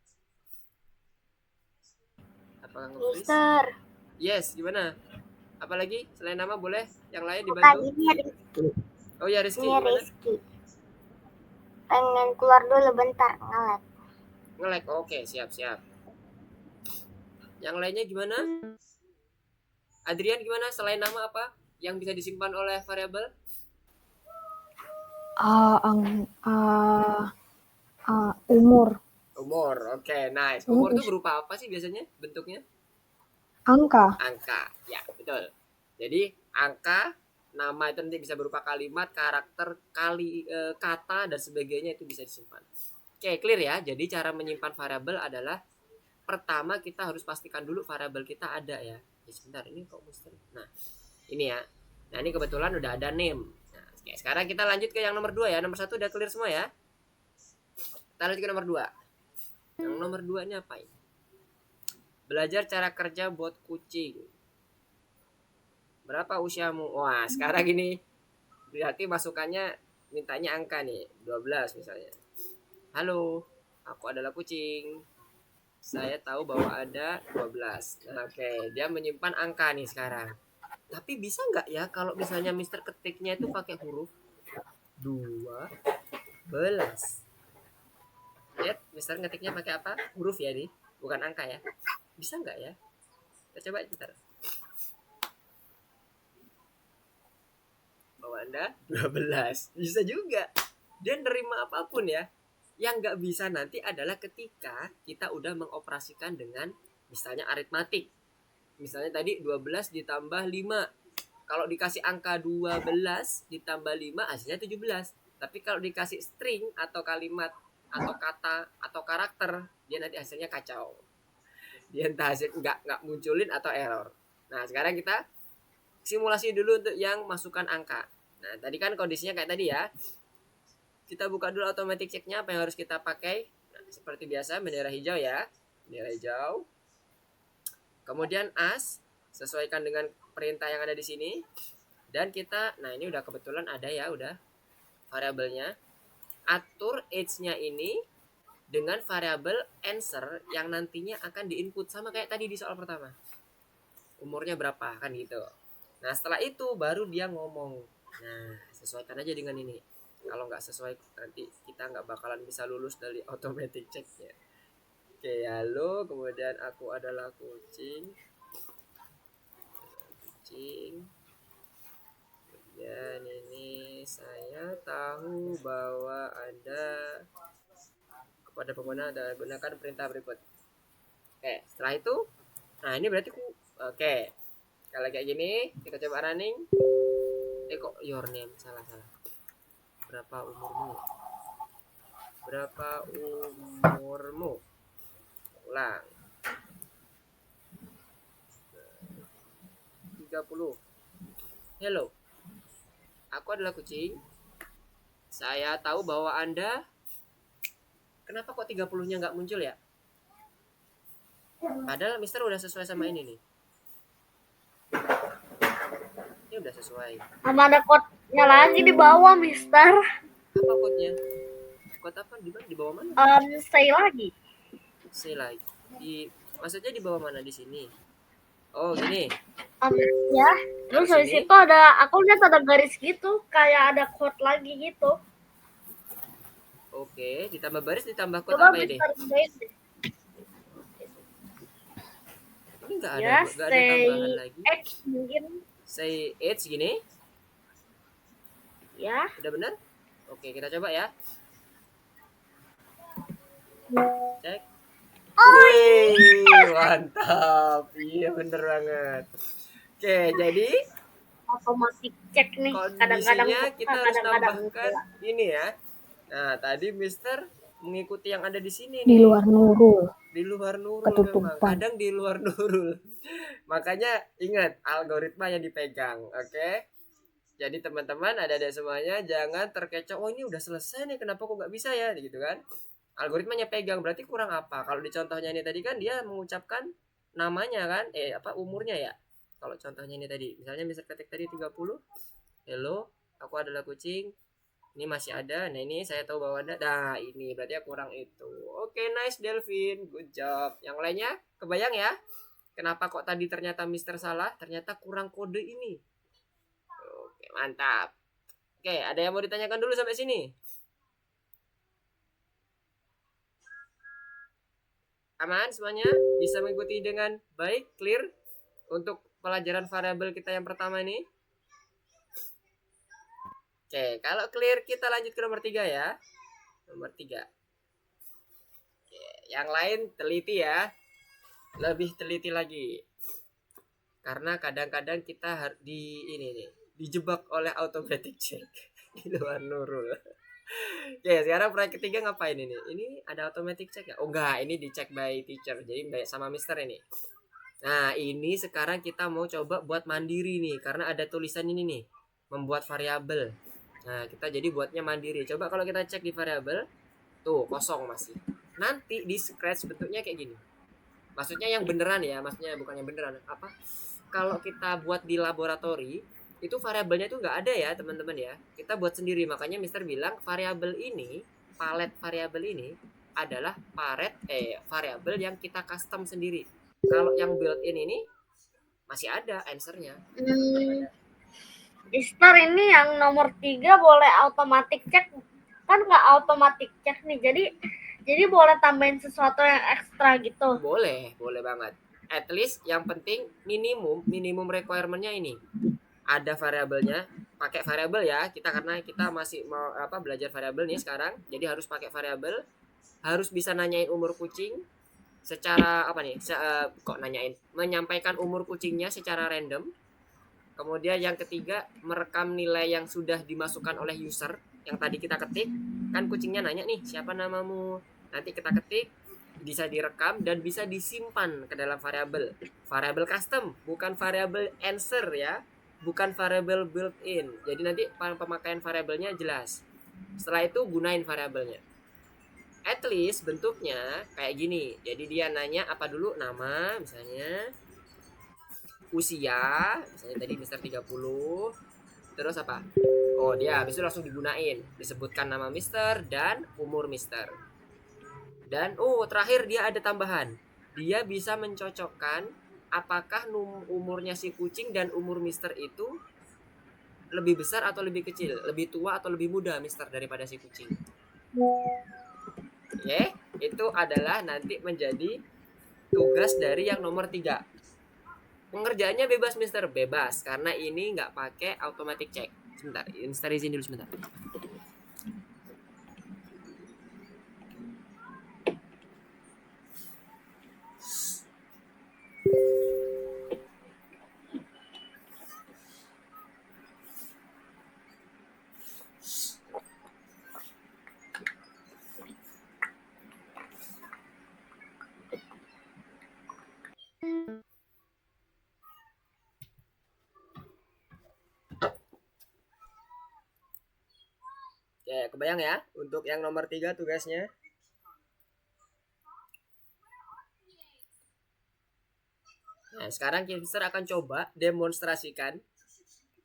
Apakah nge-freeze? Mister. Yes, gimana? Apa lagi? Selain nama boleh? Yang lain Bukan, dibantu? ini Rizky. Oh ya Rizky, Ini gimana? Rizky. Pengen keluar dulu bentar, ngelag. Nge-lag, oke siap. Yang lainnya gimana? Adrian gimana? Selain nama apa yang bisa disimpan oleh variabel? Umur. Umur, oke, nice. Umur itu berupa apa sih biasanya bentuknya? Angka. Ya betul. Jadi angka, nama itu nanti bisa berupa kalimat, karakter, kata dan sebagainya, itu bisa disimpan. Oke, clear ya. Jadi cara menyimpan variabel adalah pertama kita harus pastikan dulu variabel kita ada ya. Sebentar, ini kok misteri. Nah ini ya. Nah ini kebetulan udah ada name. Nah, oke, sekarang kita lanjut ke yang nomor 2 ya. Nomor 1 udah clear semua ya. Kita lanjut ke nomor 2. Yang nomor 2 ini apa ini? Belajar cara kerja bot kucing. Berapa usiamu? Wah sekarang ini berarti masukannya mintanya angka nih, 12 misalnya. Halo, aku adalah kucing. Saya tahu bahwa ada 12. Oke, dia menyimpan angka nih sekarang. Tapi bisa nggak ya kalau misalnya Mister ketiknya itu pakai huruf 12? Lihat, Mister ngetiknya pakai apa? Huruf ya nih, bukan angka ya. Bisa nggak ya? Kita coba bentar. Bahwa Anda 12. Bisa juga. Dia nerima apapun ya. Yang nggak bisa nanti adalah ketika kita udah mengoperasikan dengan misalnya aritmatik. Misalnya tadi 12 ditambah 5. Kalau dikasih angka 12 ditambah 5 hasilnya 17. Tapi kalau dikasih string atau kalimat atau kata atau karakter, dia nanti hasilnya kacau. Dia entah hasil nggak munculin atau error. Nah sekarang kita simulasi dulu untuk yang masukkan angka. Nah tadi kan kondisinya kayak tadi ya. Kita buka dulu automatic checknya apa yang harus kita pakai. Nah, seperti biasa bendera hijau ya. Bendera hijau. Kemudian as sesuaikan dengan perintah yang ada di sini. Dan kita, nah ini udah kebetulan ada ya, udah variabelnya. Atur age-nya ini dengan variabel answer yang nantinya akan diinput sama kayak tadi di soal pertama. Umurnya berapa kan gitu. Nah setelah itu baru dia ngomong. Nah sesuaikan aja dengan ini. Kalau nggak sesuai nanti kita nggak bakalan bisa lulus dari automatic checknya. Oke, halo, kemudian aku adalah kucing. Dan ini saya tahu bahwa Anda kepada pengguna ada gunakan perintah berikut. Oke, setelah itu, nah ini berarti oke. Kalau kayak gini, kita coba running. Kok your name salah. Berapa umurmu? Ulang. 30. Hello. Aku adalah kucing. Saya tahu bahwa Anda. Kenapa kok 30-nya nggak muncul ya? Padahal Mister udah sesuai sama ini nih. Ini udah sesuai. Sama ada code-nya lagi di bawah, Mister. Apa code-nya? Code apa? Di bawah mana? Say lagi. Say lagi. Maksudnya di bawah mana di sini? Oh, gini. Ya. Terus habis itu aku lihat ada garis gitu, kayak ada code lagi gitu. Oke, ditambah baris ditambah code Coba apa ya deh? Ini nggak ada tambahan lagi. X mungkin. Say age gini. Ya. Udah benar? Oke, kita coba ya. Cek. Wih, mantap. Iya, bener banget. Oke, jadi Otomatis cek nih. Kadang-kadang kondisinya kita harus kadang-kadang tambahkan ini ya. Nah, tadi Mister mengikuti yang ada di sini Di nih. luar Nurul. Di luar Nurul Ketutupan. memang. Kadang di luar Nurul. Makanya ingat algoritma yang dipegang, oke? Jadi teman-teman ada semuanya jangan terkecoh. Oh ini udah selesai nih, kenapa kok nggak bisa ya, gitu kan? Algoritmanya pegang berarti kurang apa? Kalau di contohnya ini tadi kan dia mengucapkan namanya kan, umurnya ya. Kalau contohnya ini tadi, misalnya Mister ketik tadi 30. Hello, aku adalah kucing. Ini masih ada. Nah ini saya tahu bahwa ada. Nah ini berarti kurang itu. Oke, nice Delvin, good job. Yang lainnya kebayang ya? Kenapa kok tadi ternyata Mister salah? Ternyata kurang kode ini. Oke, mantap. Oke, ada yang mau ditanyakan dulu sampai sini? Aman semuanya? Bisa mengikuti dengan baik, clear untuk pelajaran variabel kita yang pertama ini? Oke, kalau clear kita lanjut ke nomor 3 ya. Nomor 3. Oke, yang lain teliti ya. Lebih teliti lagi. Karena kadang-kadang kita dijebak oleh automatic check di luar Nurul. Oke, sekarang proyek ketiga ngapain ini? Ini ada automatic check ya? Oh enggak, ini dicek by teacher. Jadi sama Mister ini. Nah, ini sekarang kita mau coba buat mandiri nih karena ada tulisan ini nih, membuat variabel. Nah, kita jadi buatnya mandiri. Coba kalau kita cek di variabel, tuh kosong masih. Nanti di scratch bentuknya kayak gini. Maksudnya yang beneran ya, maksudnya bukan yang beneran. Apa? Kalau kita buat di laboratori, itu variabelnya itu nggak ada ya teman-teman ya. Kita buat sendiri. Makanya Mister bilang variabel ini, palet variabel ini adalah variabel yang kita custom sendiri. Kalau yang built-in ini masih ada answernya. Mister ini yang nomor 3 boleh automatic check, kan nggak automatic check nih, jadi boleh tambahin sesuatu yang ekstra gitu. Boleh banget. At least yang penting minimum requirement-nya ini ada variabelnya, pakai variabel ya kita, karena kita masih mau belajar variabel nih sekarang, jadi harus pakai variabel, harus bisa nanyain umur kucing secara menyampaikan umur kucingnya secara random. Kemudian yang ketiga, merekam nilai yang sudah dimasukkan oleh user yang tadi kita ketik. Kan kucingnya nanya nih, siapa namamu? Nanti kita ketik, bisa direkam dan bisa disimpan ke dalam variabel. Variabel custom, bukan variabel answer ya. Bukan variabel built-in. Jadi nanti pemakaian variabelnya jelas. Setelah itu gunain variabelnya. At least bentuknya kayak gini. Jadi dia nanya apa dulu, nama misalnya. usia, misalnya tadi Mister 30. Terus apa? Oh, dia habis itu langsung digunain. Disebutkan nama Mister dan umur Mister. Dan terakhir dia ada tambahan. Dia bisa mencocokkan apakah umurnya si kucing dan umur Mister itu lebih besar atau lebih kecil, lebih tua atau lebih muda Mister daripada si kucing. Oke, itu adalah nanti menjadi tugas dari yang nomor 3. Pengerjaannya bebas Mister, bebas karena ini nggak pakai automatic check. Sebentar, Mister izin dulu sebentar. Oke, kebayang ya untuk yang nomor 3 tugasnya. Nah, sekarang Mister akan coba demonstrasikan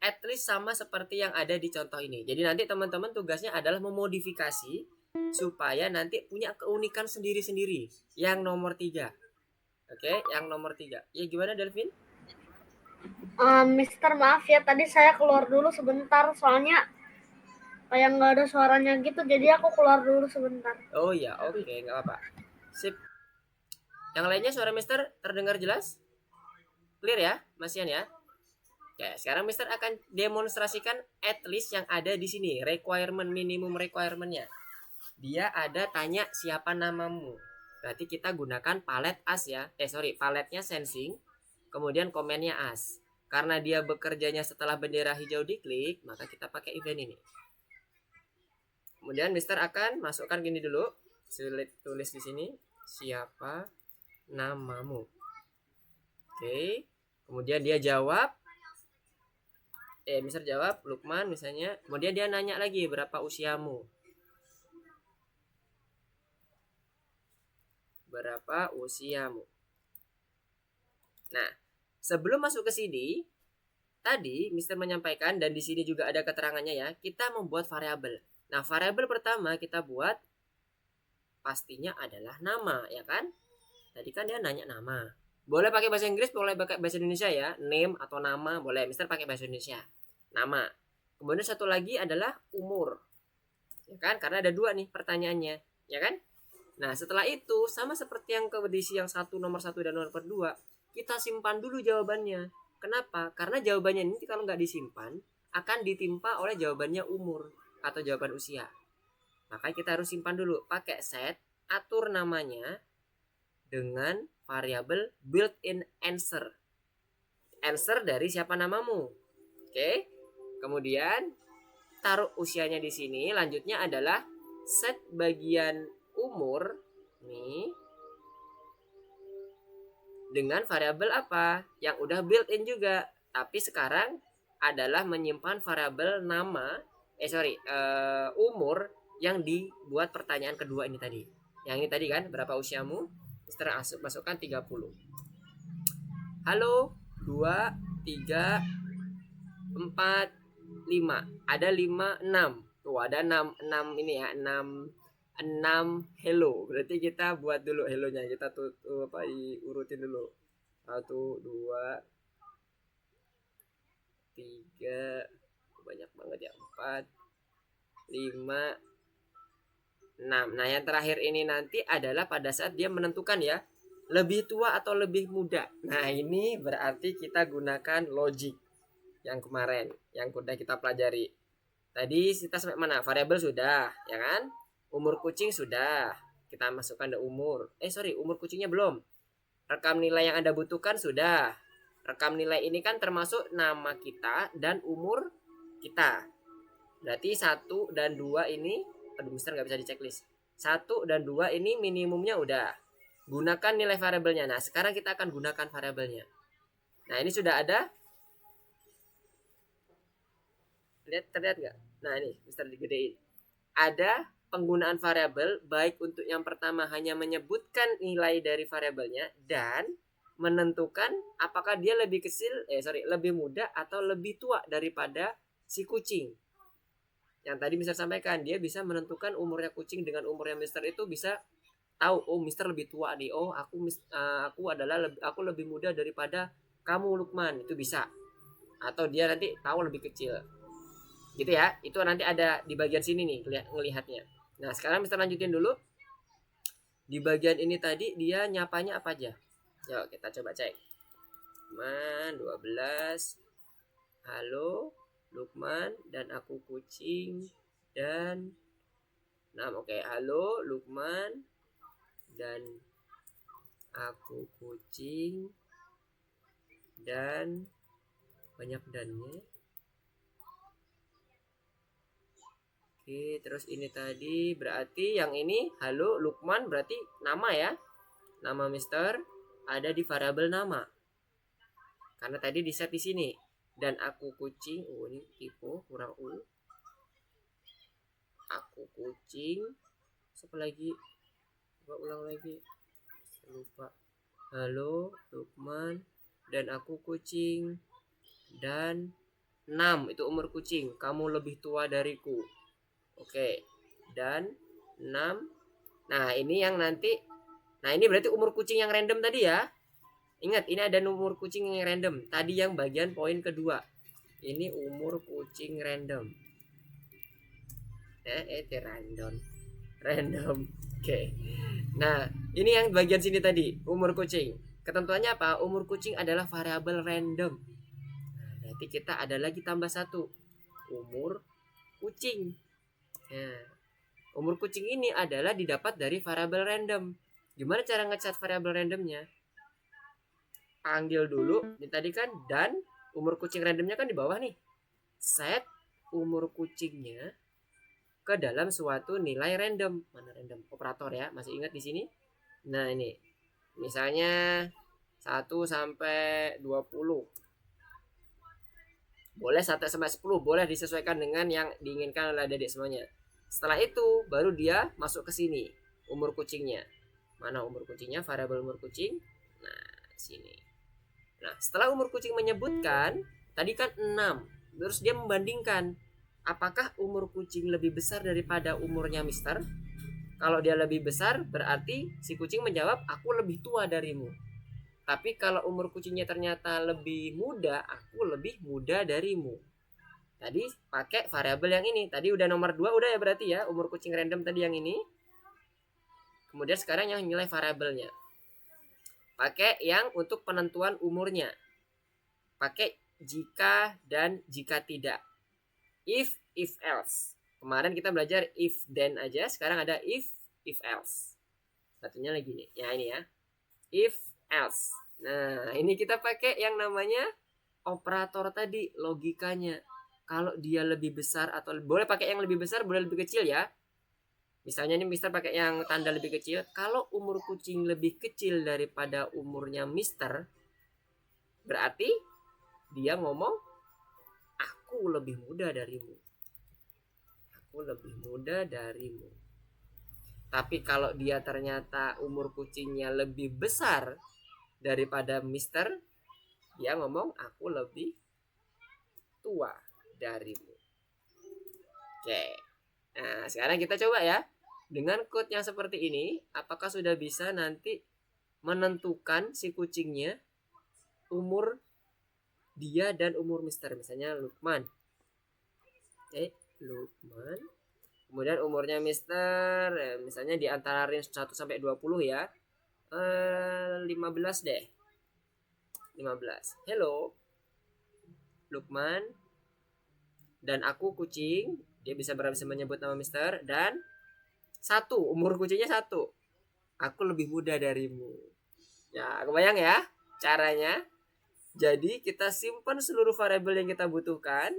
at least sama seperti yang ada di contoh ini. Jadi nanti teman-teman tugasnya adalah memodifikasi supaya nanti punya keunikan sendiri-sendiri. Yang nomor 3. Oke, yang nomor 3. Ya gimana Delvin? Mister maaf ya, tadi saya keluar dulu sebentar, soalnya kayak nggak ada suaranya gitu, jadi aku keluar dulu sebentar. Oh iya, oke, nggak apa-apa. Sip. Yang lainnya suara Mister terdengar jelas? Clear ya, Masian ya? Oke, sekarang Mister akan demonstrasikan at least yang ada di sini, requirement minimum requirement-nya. Dia ada tanya siapa namamu. Berarti kita gunakan palet as ya. Paletnya sensing, kemudian komennya as. Karena dia bekerjanya setelah bendera hijau diklik, maka kita pakai event ini. Kemudian Mister akan masukkan gini dulu. Tulis di sini siapa namamu. Oke. Kemudian dia jawab. Mister jawab Lukman misalnya. Kemudian dia nanya lagi berapa usiamu. Berapa usiamu. Nah, sebelum masuk ke sini, tadi Mister menyampaikan dan di sini juga ada keterangannya ya, kita membuat variabel. Nah, variabel pertama kita buat pastinya adalah nama, ya kan? Tadi kan dia nanya nama. Boleh pakai bahasa Inggris, boleh pakai bahasa Indonesia ya. Name atau nama, boleh. Mister pakai bahasa Indonesia. Nama. Kemudian satu lagi adalah umur. Ya kan? Karena ada 2 nih pertanyaannya, ya kan? Nah, setelah itu sama seperti yang kondisi yang nomor 1 dan nomor 2, kita simpan dulu jawabannya. Kenapa? Karena jawabannya ini kalau nggak disimpan akan ditimpa oleh jawabannya umur atau jawaban usia. Maka kita harus simpan dulu. Pakai set, atur namanya dengan variabel built-in answer. Answer dari siapa namamu. Oke. Kemudian taruh usianya di sini. Lanjutnya adalah set bagian umur nih dengan variabel apa? Yang udah built-in juga. Tapi sekarang adalah menyimpan variabel nama umur yang dibuat pertanyaan kedua ini tadi. Yang ini tadi kan, berapa usiamu? Mister masukkan 30. Halo, 2, 3, 4, 5. Ada 5, 6. Tuh ada 6 ini ya, 6 hello. Berarti kita buat dulu hellonya. Kita urutin dulu. 1, 2, 3, banyak banget ya, 4, 5, 6. Nah, yang terakhir ini nanti adalah pada saat dia menentukan ya, lebih tua atau lebih muda. Nah, ini berarti kita gunakan logic yang kemarin, yang sudah kita pelajari. Tadi kita sampai mana? Variabel sudah, ya kan? Umur kucing sudah. Kita masukkan ke umur. Umur kucingnya belum. Rekam nilai yang Anda butuhkan sudah. Rekam nilai ini kan termasuk nama kita dan umur kita. Berarti 1 dan 2 ini, Mister nggak bisa di checklist. 1 dan 2 ini minimumnya udah. Gunakan nilai variabelnya. Nah, sekarang kita akan gunakan variabelnya. Nah, ini sudah ada. Terlihat nggak? Nah, ini Mister digedein. Ada penggunaan variabel, baik untuk yang pertama hanya menyebutkan nilai dari variabelnya dan menentukan apakah dia lebih lebih muda atau lebih tua daripada si kucing. Yang tadi Mister sampaikan, dia bisa menentukan umurnya kucing dengan umurnya Mister itu bisa tahu, oh Mister lebih tua nih, oh aku lebih muda daripada kamu Lukman, itu bisa. Atau dia nanti tahu lebih kecil. Gitu ya. Itu nanti ada di bagian sini nih ngelihatnya. Nah, sekarang Mister lanjutin dulu. Di bagian ini tadi dia nyapanya apa aja? Yuk kita coba cek. Lukman 12. Halo Lukman dan aku kucing dan oke. Halo Lukman dan aku kucing dan banyak dannya. Oke, terus ini tadi berarti yang ini halo Lukman berarti nama ya. Nama Mister ada di variabel nama. Karena tadi di set di sini. Dan aku kucing, ini tipe kurang U. Aku kucing. Siapa lagi? Coba ulang lagi. Lupa. Halo Lukman dan aku kucing. Dan 6 itu umur kucing. Kamu lebih tua dariku. Oke. Dan 6. Nah, ini yang nanti. Nah, ini berarti umur kucing yang random tadi ya. Ingat, ini ada umur kucing yang random. Tadi yang bagian poin kedua. Ini umur kucing random. Random. Oke. Nah, ini yang bagian sini tadi, umur kucing. Ketentuannya apa? Umur kucing adalah variabel random. Nah, nanti kita ada lagi tambah satu. Umur kucing. Nah, umur kucing ini adalah didapat dari variabel random. Gimana cara ngecat variabel randomnya? Panggil dulu, ini tadi kan dan umur kucing randomnya kan di bawah nih. Set umur kucingnya ke dalam suatu nilai random. Mana random? Operator ya, masih ingat di sini? Nah, ini. Misalnya 1 sampai 20. Boleh 1 sampai 10, boleh disesuaikan dengan yang diinginkan oleh adik semuanya. Setelah itu baru dia masuk ke sini, umur kucingnya. Mana umur kucingnya? Variabel umur kucing. Nah, sini. Nah, setelah umur kucing menyebutkan, tadi kan 6. Terus dia membandingkan, apakah umur kucing lebih besar daripada umurnya Mister? Kalau dia lebih besar, berarti si kucing menjawab, aku lebih tua darimu. Tapi kalau umur kucingnya ternyata lebih muda, aku lebih muda darimu. Tadi pakai variabel yang ini. Tadi udah nomor 2 udah ya berarti ya, umur kucing random tadi yang ini. Kemudian sekarang yang nilai variabelnya. Pakai yang untuk penentuan umurnya. Pakai jika dan jika tidak. If else. Kemarin kita belajar if then aja, sekarang ada if else. Satunya lagi nih. Ya ini ya. If else. Nah, ini kita pakai yang namanya operator tadi, logikanya. Kalau dia lebih besar atau boleh pakai yang lebih besar, boleh lebih kecil ya. Misalnya ini Mister pakai yang tanda lebih kecil. Kalau umur kucing lebih kecil daripada umurnya Mister, berarti dia ngomong, aku lebih muda darimu. Aku lebih muda darimu. Tapi kalau dia ternyata umur kucingnya lebih besar daripada Mister, dia ngomong, aku lebih tua darimu. Oke. Nah, sekarang kita coba ya. Dengan code yang seperti ini, apakah sudah bisa nanti menentukan si kucingnya umur dia dan umur Mister. Misalnya Lukman. Lukman. Kemudian umurnya Mister, misalnya di antara range 1 sampai 20 ya. 15 deh. 15. Hello. Lukman. Dan aku kucing. Dia bisa menyebut nama Mister. Dan 1, umur kucingnya 1. Aku lebih muda darimu. Ya, kebayang ya caranya. Jadi kita simpan seluruh variabel yang kita butuhkan.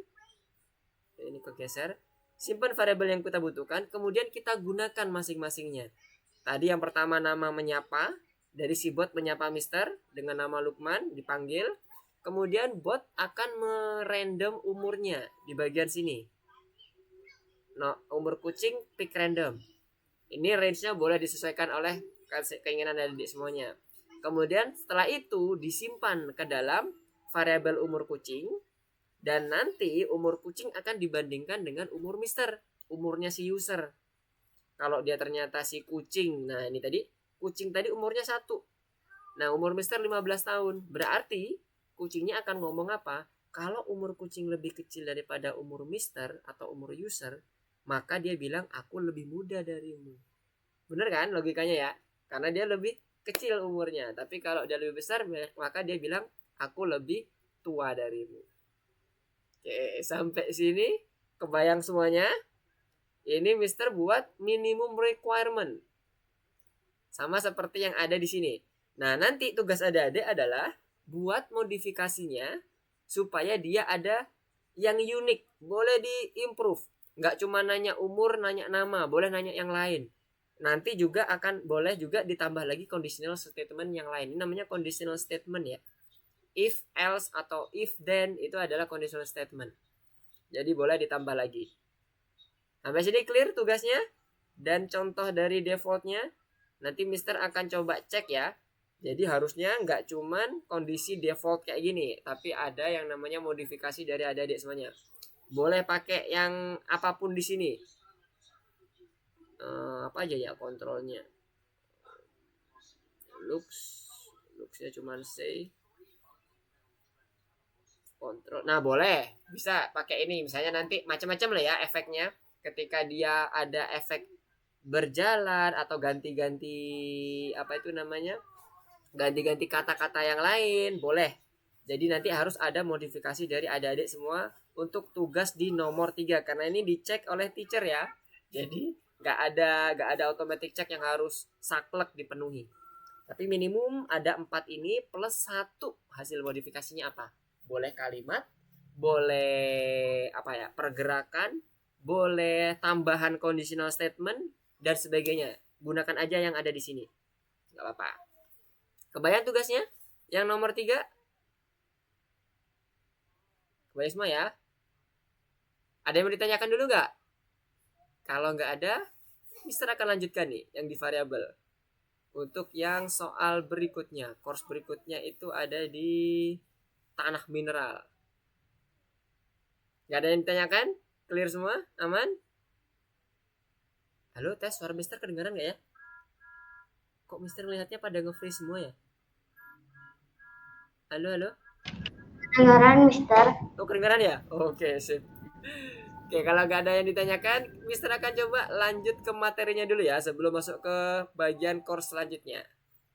Ini kegeser. Simpan variabel yang kita butuhkan. Kemudian kita gunakan masing-masingnya. Tadi yang pertama nama menyapa. Dari si bot menyapa Mister dengan nama Lukman dipanggil. Kemudian bot akan merandom umurnya di bagian sini. Umur kucing pick random. Ini range-nya boleh disesuaikan oleh keinginan dari semuanya. Kemudian setelah itu disimpan ke dalam variabel umur kucing, dan nanti umur kucing akan dibandingkan dengan umur Mister, umurnya si user. Kalau dia ternyata si kucing, nah ini tadi kucing tadi umurnya 1. Nah, umur Mister 15 tahun. Berarti kucingnya akan ngomong apa? Kalau umur kucing lebih kecil daripada umur Mister atau umur user, maka dia bilang aku lebih muda darimu. Bener kan logikanya ya? Karena dia lebih kecil umurnya. Tapi kalau dia lebih besar, maka dia bilang aku lebih tua darimu. Oke, sampai sini kebayang semuanya? Ini Mister buat minimum requirement. Sama seperti yang ada di sini. Nah, nanti tugas adik-adik adalah buat modifikasinya supaya dia ada yang unik. Boleh di-improve. Nggak cuma nanya umur, nanya nama. Boleh nanya yang lain. Nanti juga akan boleh juga ditambah lagi conditional statement yang lain. Ini namanya conditional statement ya. If, else, atau if, then itu adalah conditional statement. Jadi boleh ditambah lagi. Sampai sini clear tugasnya? Dan contoh dari defaultnya nanti Mister akan coba cek ya. Jadi harusnya nggak cuman kondisi default kayak gini, tapi ada yang namanya modifikasi dari adik-adik semuanya. Boleh pakai yang apapun di sini. Apa aja ya kontrolnya? Looksnya cuman say. Kontrol. Nah boleh, bisa pakai ini. Misalnya nanti macam-macam lah ya efeknya. Ketika dia ada efek berjalan atau ganti-ganti apa itu namanya, ganti-ganti kata-kata yang lain, boleh. Jadi nanti harus ada modifikasi dari adik-adik semua untuk tugas di nomor 3 karena ini dicek oleh teacher ya. Jadi nggak ada automatic check yang harus saklek dipenuhi. Tapi minimum ada 4 ini plus 1 hasil modifikasinya apa? Boleh kalimat, boleh apa ya, pergerakan, boleh tambahan conditional statement dan sebagainya. Gunakan aja yang ada di sini. Nggak apa-apa. Kebayang tugasnya? Yang nomor 3? Kebayang semua ya? Ada yang mau ditanyakan dulu nggak? Kalau nggak ada, Mister akan lanjutkan nih yang di variabel. Untuk yang soal berikutnya, course berikutnya itu ada di tanah mineral. Nggak ada yang ditanyakan? Clear semua? Aman? Halo, tes suara Mister kedengaran nggak ya? Kok Mister melihatnya pada nge-freeze semua ya? Halo? Kedengaran, Mister. Oh, kedengaran ya? Oke, sip. Oke, kalau nggak ada yang ditanyakan, Mister akan coba lanjut ke materinya dulu ya sebelum masuk ke bagian course selanjutnya.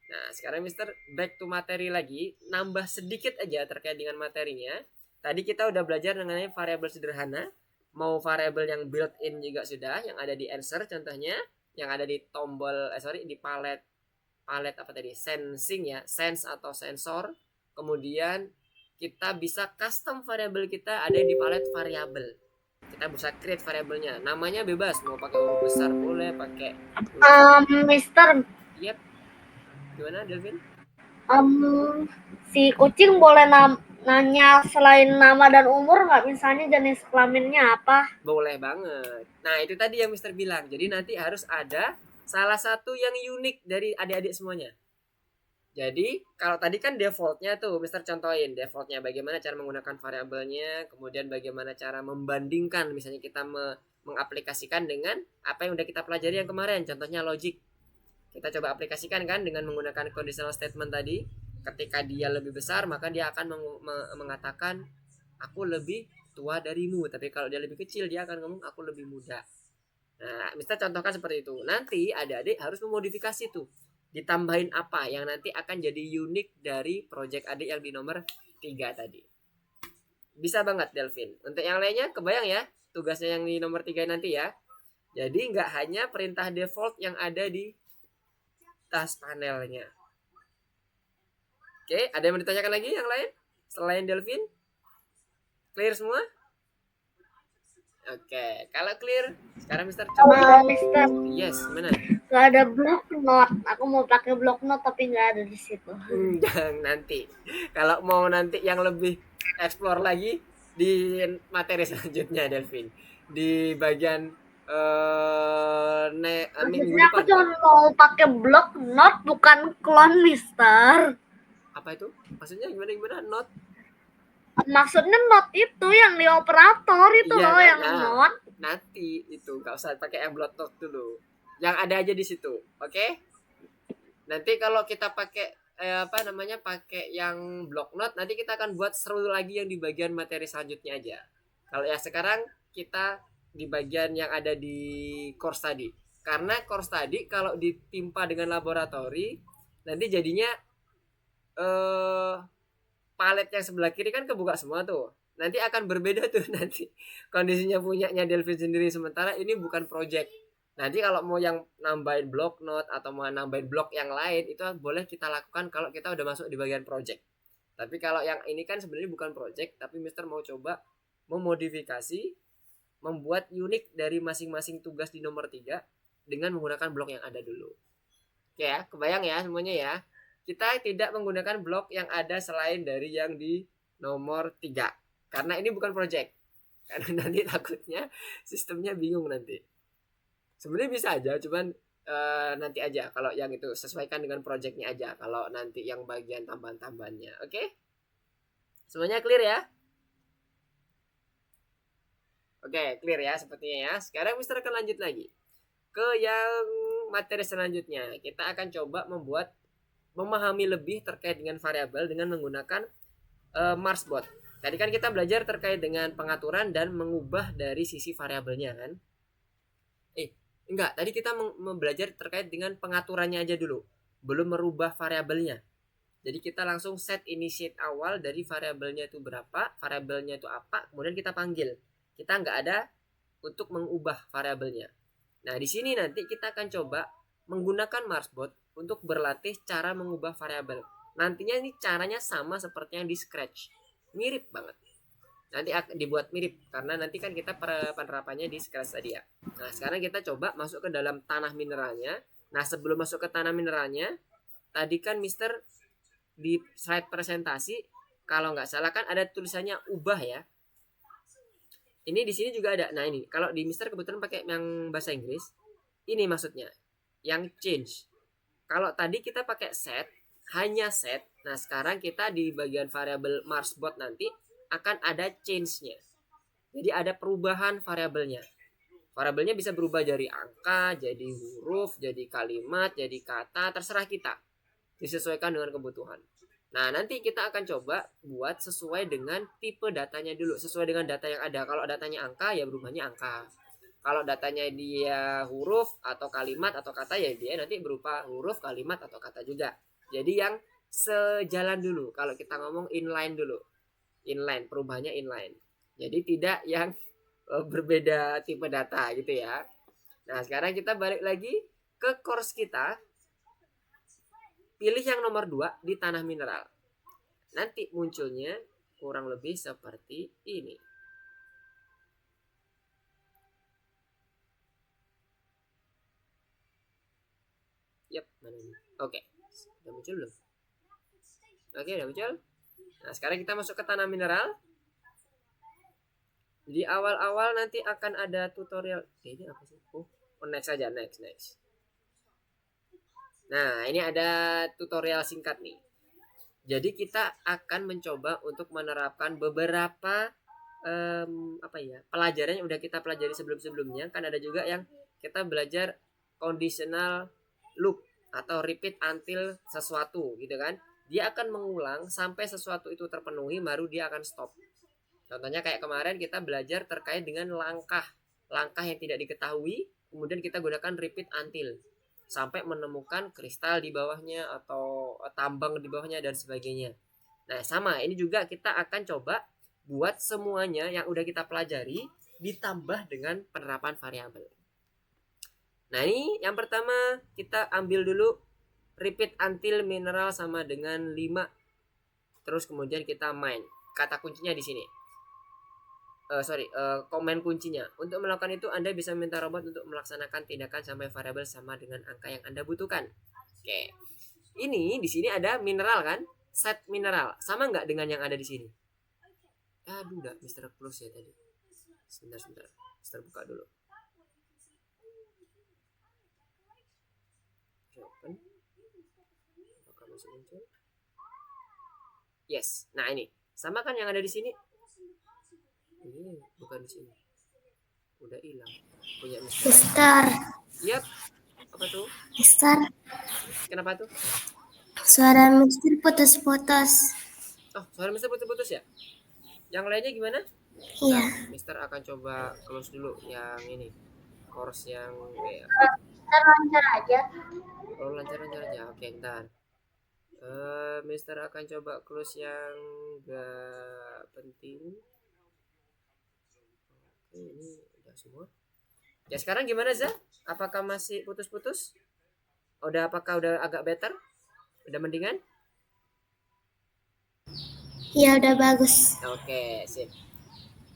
Nah, sekarang Mister back to materi lagi, nambah sedikit aja terkait dengan materinya. Tadi kita udah belajar mengenai variabel sederhana, mau variabel yang built-in juga sudah, yang ada di answer contohnya, yang ada di tombol di palet apa tadi? Sensing ya, sense atau sensor. Kemudian kita bisa custom variabel kita ada di palet variabel. Kita bisa create variabelnya. Namanya bebas, mau pakai huruf besar boleh, pakai Mister, Yep. Gimana, Delvin? si kucing boleh nanya selain nama dan umur nggak, misalnya jenis kelaminnya apa? Boleh banget. Nah, itu tadi yang Mister bilang. Jadi nanti harus ada salah satu yang unik dari adik-adik semuanya. Jadi kalau tadi kan defaultnya tuh Mister contohin defaultnya bagaimana cara menggunakan variabelnya, kemudian bagaimana cara membandingkan, misalnya kita mengaplikasikan dengan apa yang udah kita pelajari yang kemarin, contohnya logic. Kita coba aplikasikan kan dengan menggunakan conditional statement tadi. Ketika dia lebih besar maka dia akan mengatakan aku lebih tua darimu, tapi kalau dia lebih kecil dia akan ngomong aku lebih muda. Nah, Mister contohkan seperti itu. Nanti adik-adik harus memodifikasi tuh. Ditambahin apa yang nanti akan jadi unik dari project adik yang di nomor 3 tadi. Bisa banget Delvin. Untuk yang lainnya kebayang ya tugasnya yang di nomor 3 nanti ya. Jadi nggak hanya perintah default yang ada di tas panelnya. Oke, ada yang mau ditanyakan lagi yang lain? Selain Delvin? Clear semua? Oke, kalau clear, sekarang Mister coba. Mister, Yes, mana? nggak ada block note. Aku mau pakai block note tapi nggak ada di situ. Jangan nanti. Kalau mau nanti yang lebih explore lagi di materi selanjutnya, Delvin. Di bagian minggu Maksudnya aku depan. cuma mau pakai block not bukan clone Mister. Apa itu? Maksudnya gimana not? Maksudnya not itu yang di operator itu Iya loh kan? yang Nah, not. nanti itu nggak usah pakai yang block not dulu. Yang ada aja di situ. Oke? Nanti kalau kita pakai pakai yang block note, nanti kita akan buat seru lagi yang di bagian materi selanjutnya aja. Kalau ya sekarang kita di bagian yang ada di course tadi. Karena course tadi kalau ditimpa dengan laboratori, nanti jadinya palet yang sebelah kiri kan kebuka semua tuh. Nanti akan berbeda tuh nanti kondisinya punyanya Delvin sendiri, sementara ini bukan project. Nanti kalau mau yang nambahin block note atau mau nambahin blok yang lain itu boleh kita lakukan kalau kita udah masuk di bagian project. Tapi kalau yang ini kan sebenarnya bukan project, tapi Mister mau coba memodifikasi, membuat unik dari masing-masing tugas di nomor 3 dengan menggunakan blok yang ada dulu. Oke ya, kebayang ya semuanya ya. Kita tidak menggunakan blok yang ada selain dari yang di nomor 3. Karena ini bukan project. Karena nanti takutnya sistemnya bingung nanti. Sebenarnya bisa aja, cuman nanti aja kalau yang itu sesuaikan dengan projectnya aja. Kalau nanti yang bagian tambahan-tambahannya, oke? Semuanya clear ya? Oke, clear ya sepertinya ya. Sekarang Mister akan lanjut lagi ke yang materi selanjutnya. Kita akan coba memahami lebih terkait dengan variabel dengan menggunakan Marsbot. Tadi kan kita belajar terkait dengan pengaturan dan mengubah dari sisi variabelnya kan? Enggak, tadi kita belajar terkait dengan pengaturannya aja dulu, belum merubah variabelnya. Jadi kita langsung set initiate awal dari variabelnya itu berapa, variabelnya itu apa, kemudian kita panggil. Kita nggak ada untuk mengubah variabelnya. Nah, di sini nanti kita akan coba menggunakan Marsbot untuk berlatih cara mengubah variabel. Nantinya ini caranya sama seperti yang di Scratch. Mirip banget. Nanti akan dibuat mirip karena nanti kan kita penerapannya di Scratch tadi ya. Nah, sekarang kita coba masuk ke dalam tanah mineralnya. Nah, sebelum masuk ke tanah mineralnya, tadi kan Mister di slide presentasi kalau nggak salah kan ada tulisannya ubah ya. Ini di sini juga ada. Nah, ini kalau di Mister kebetulan pakai yang bahasa Inggris. Ini maksudnya yang change. Kalau tadi kita pakai set, hanya set. Nah, sekarang kita di bagian variabel Marsbot nanti akan ada change-nya. Jadi ada perubahan variabelnya. Variabelnya bisa berubah dari angka, jadi huruf, jadi kalimat, jadi kata, terserah kita. Disesuaikan dengan kebutuhan. Nah, nanti kita akan coba buat sesuai dengan tipe datanya dulu, sesuai dengan data yang ada. Kalau datanya angka, ya berubahnya angka. Kalau datanya dia huruf atau kalimat atau kata, ya dia nanti berupa huruf, kalimat atau kata juga. Jadi yang sejalan dulu. Kalau kita ngomong inline dulu. Inline, perubahannya inline. Jadi tidak yang berbeda tipe data gitu ya. Nah, sekarang kita balik lagi ke course kita. Pilih yang nomor 2 di tanah mineral. Nanti munculnya kurang lebih seperti ini. Yap, mana ini? Oke. Udah muncul belum? Oke, udah muncul. Nah, sekarang kita masuk ke tanah mineral. Di awal-awal nanti akan ada tutorial. Ini apa sih? Next aja, next. Nah, ini ada tutorial singkat nih. Jadi kita akan mencoba untuk menerapkan beberapa pelajaran yang udah kita pelajari sebelum-sebelumnya. Kan ada juga yang kita belajar conditional loop atau repeat until sesuatu gitu kan. Dia akan mengulang sampai sesuatu itu terpenuhi baru dia akan stop. Contohnya kayak kemarin kita belajar terkait dengan langkah yang tidak diketahui, kemudian kita gunakan repeat until sampai menemukan kristal di bawahnya atau tambang di bawahnya dan sebagainya. Nah, sama ini juga kita akan coba buat semuanya yang udah kita pelajari ditambah dengan penerapan variabel. Nah, ini yang pertama kita ambil dulu repeat until mineral sama dengan 5. Terus kemudian kita main. Kata kuncinya di sini. Komen kuncinya. Untuk melakukan itu Anda bisa minta robot untuk melaksanakan tindakan sampai variabel sama dengan angka yang Anda butuhkan. Oke. Ini di sini ada mineral kan? Set mineral. Sama nggak dengan yang ada di sini? Aduh, udah Mister close ya tadi. Sebentar. Mister buka dulu. Open. Apakah masih muncul? Yes. Nah ini sama kan yang ada di sini? Ini bukan di sini. Udah hilang. Punya Mister. Mister, Yap. Apa tuh? Mister, Kenapa tuh? suara Mister putus-putus. Oh, suara Mister putus-putus ya? Yang lainnya gimana? Iya. Nah, Mister akan coba close dulu yang ini. Course yang Lancar aja. oh lancar-lancar aja. Oke, ntar. Mister akan coba close yang gak penting. Oke, ini udah semua. Ya sekarang gimana Za? Apakah masih putus-putus? Apakah udah agak better? Udah mendingan? Iya, udah bagus. Oke, sip.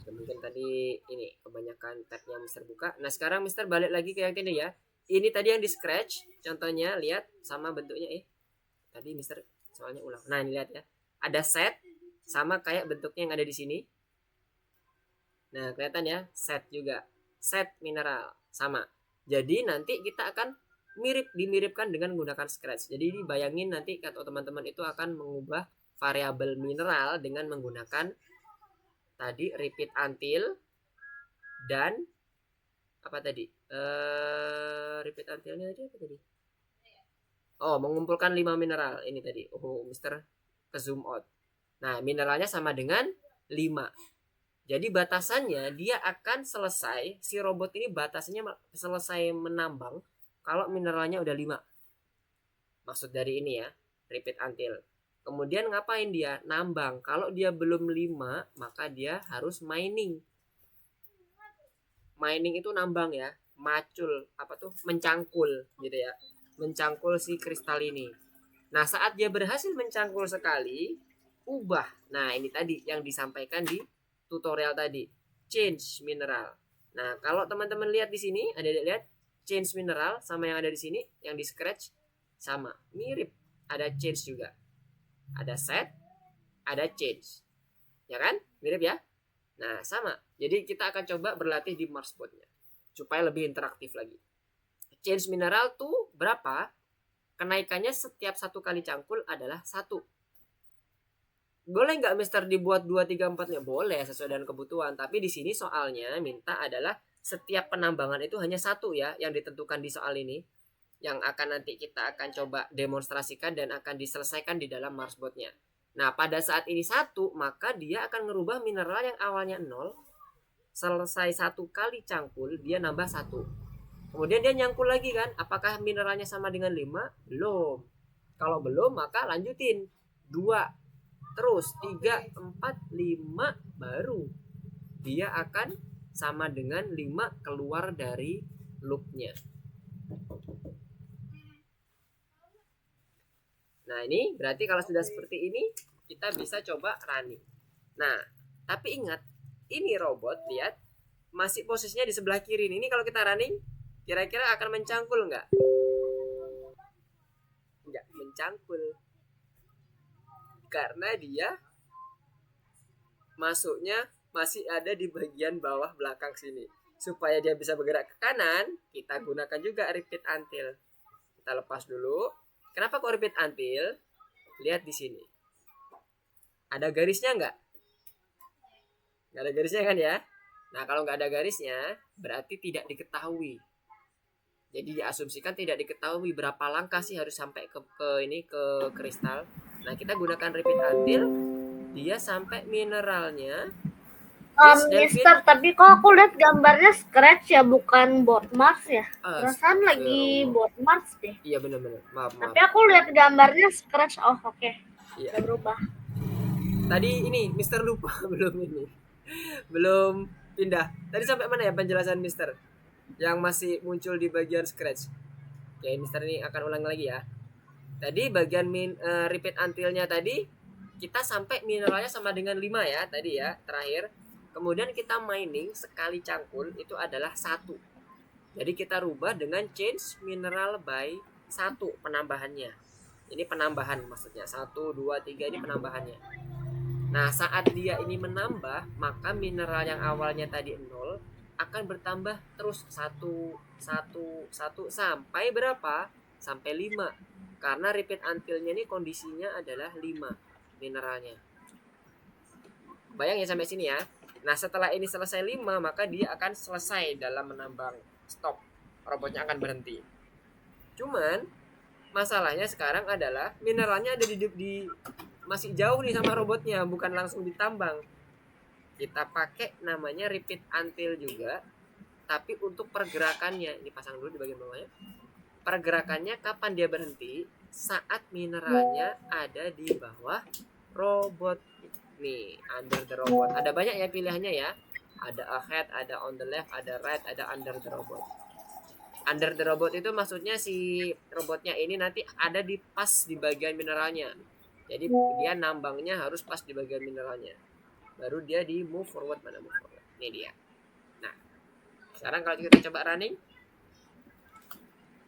Mungkin tadi ini kebanyakan tabnya Mister buka. Nah sekarang Mister balik lagi ke yang ini ya. Ini tadi yang di scratch. Contohnya lihat sama bentuknya Tadi Mister soalnya ulang. Nah ini lihat ya. Ada set sama kayak bentuknya yang ada di sini. Nah kelihatan ya set juga. Set mineral sama. Jadi nanti kita akan dimiripkan dengan menggunakan scratch. Jadi bayangin nanti atau teman-teman itu akan mengubah variabel mineral dengan menggunakan tadi repeat until dan apa tadi? Repeat untilnya tadi apa tadi? Oh, mengumpulkan 5 mineral ini tadi. Oh, Mister ke zoom out. Nah, mineralnya sama dengan 5. Jadi batasannya dia akan selesai, si robot ini batasannya selesai menambang kalau mineralnya udah 5. Maksud dari ini ya, repeat until. Kemudian ngapain dia? Nambang. Kalau dia belum 5, maka dia harus mining. Mining itu nambang ya, macul, mencangkul gitu ya. Mencangkul si kristal ini. Nah, saat dia berhasil mencangkul sekali, ubah. Nah, ini tadi yang disampaikan di tutorial tadi, change mineral. Nah, kalau teman-teman lihat di sini, ada lihat change mineral sama yang ada di sini, yang di scratch sama, mirip. Ada change juga. Ada set, ada change. Ya kan? Mirip ya? Nah, sama. Jadi kita akan coba berlatih di Marsbot-nya supaya lebih interaktif lagi. Change mineral tuh berapa? Kenaikannya setiap 1 kali cangkul adalah 1. Boleh nggak Mister dibuat 2, 3, 4-nya? Boleh sesuai dengan kebutuhan. Tapi di sini soalnya minta adalah setiap penambangan itu hanya 1 ya yang ditentukan di soal ini. Yang akan nanti kita akan coba demonstrasikan dan akan diselesaikan di dalam Marsbot-nya. Nah pada saat ini 1, maka dia akan merubah mineral yang awalnya 0. Selesai 1 kali cangkul dia nambah 1. Kemudian dia nyangkul lagi kan. Apakah mineralnya sama dengan 5? Belum. Kalau belum maka lanjutin 2. Terus 3, 4, 5 baru dia akan sama dengan 5 keluar dari loopnya. Nah ini berarti kalau sudah seperti ini kita bisa coba running. Nah tapi ingat ini robot lihat masih posisinya di sebelah kiri. Ini kalau kita running kira-kira akan mencangkul nggak? Nggak mencangkul. Karena dia masuknya masih ada di bagian bawah belakang sini. Supaya dia bisa bergerak ke kanan, kita gunakan juga repeat until. Kita lepas dulu. Kenapa kok repeat until? Lihat di sini. Ada garisnya nggak? Nggak ada garisnya kan ya? Nah kalau nggak ada garisnya, berarti tidak diketahui. Jadi diasumsikan tidak diketahui berapa langkah sih harus sampai ke kristal. Nah kita gunakan repeat until dia sampai mineralnya. Mister, tapi kok aku lihat gambarnya scratch ya, bukan board marks ya? Perasaan lagi board marks deh. Iya benar-benar. Maaf. Tapi aku lihat gambarnya scratch. Oh oke. Iya. Udah berubah. Tadi ini Mister lupa belum pindah. Tadi sampai mana ya penjelasan Mister? Yang masih muncul di bagian scratch. Oke, Mister ini akan ulang lagi ya. Tadi bagian repeat until-nya tadi kita sampai mineralnya sama dengan 5 ya tadi ya terakhir. Kemudian kita mining sekali cangkul itu adalah 1. Jadi kita rubah dengan change mineral by 1 penambahannya. Ini penambahan maksudnya 1, 2, 3 ini penambahannya. Nah saat dia ini menambah maka mineral yang awalnya tadi 0 akan bertambah terus 1 sampai berapa? sampai 5. Karena repeat until-nya ini kondisinya adalah 5 mineralnya. Bayang ya sampai sini ya. Nah, setelah ini selesai 5, maka dia akan selesai dalam menambang. Stop. Robotnya akan berhenti. Cuman masalahnya sekarang adalah mineralnya ada di masih jauh nih sama robotnya, bukan langsung ditambang. Kita pakai namanya repeat until juga, tapi untuk pergerakannya. Ini pasang dulu di bagian bawahnya. Pergerakannya kapan dia berhenti? Saat mineralnya ada di bawah robot. Nih, under the robot. Ada banyak ya pilihannya ya. Ada ahead, ada on the left, ada right, ada under the robot. Under the robot itu maksudnya si robotnya ini nanti ada di pas di bagian mineralnya. Jadi dia nambangnya harus pas di bagian mineralnya. Baru dia di move forward. Mana move forward? Ini dia. Nah, sekarang kalau kita coba running,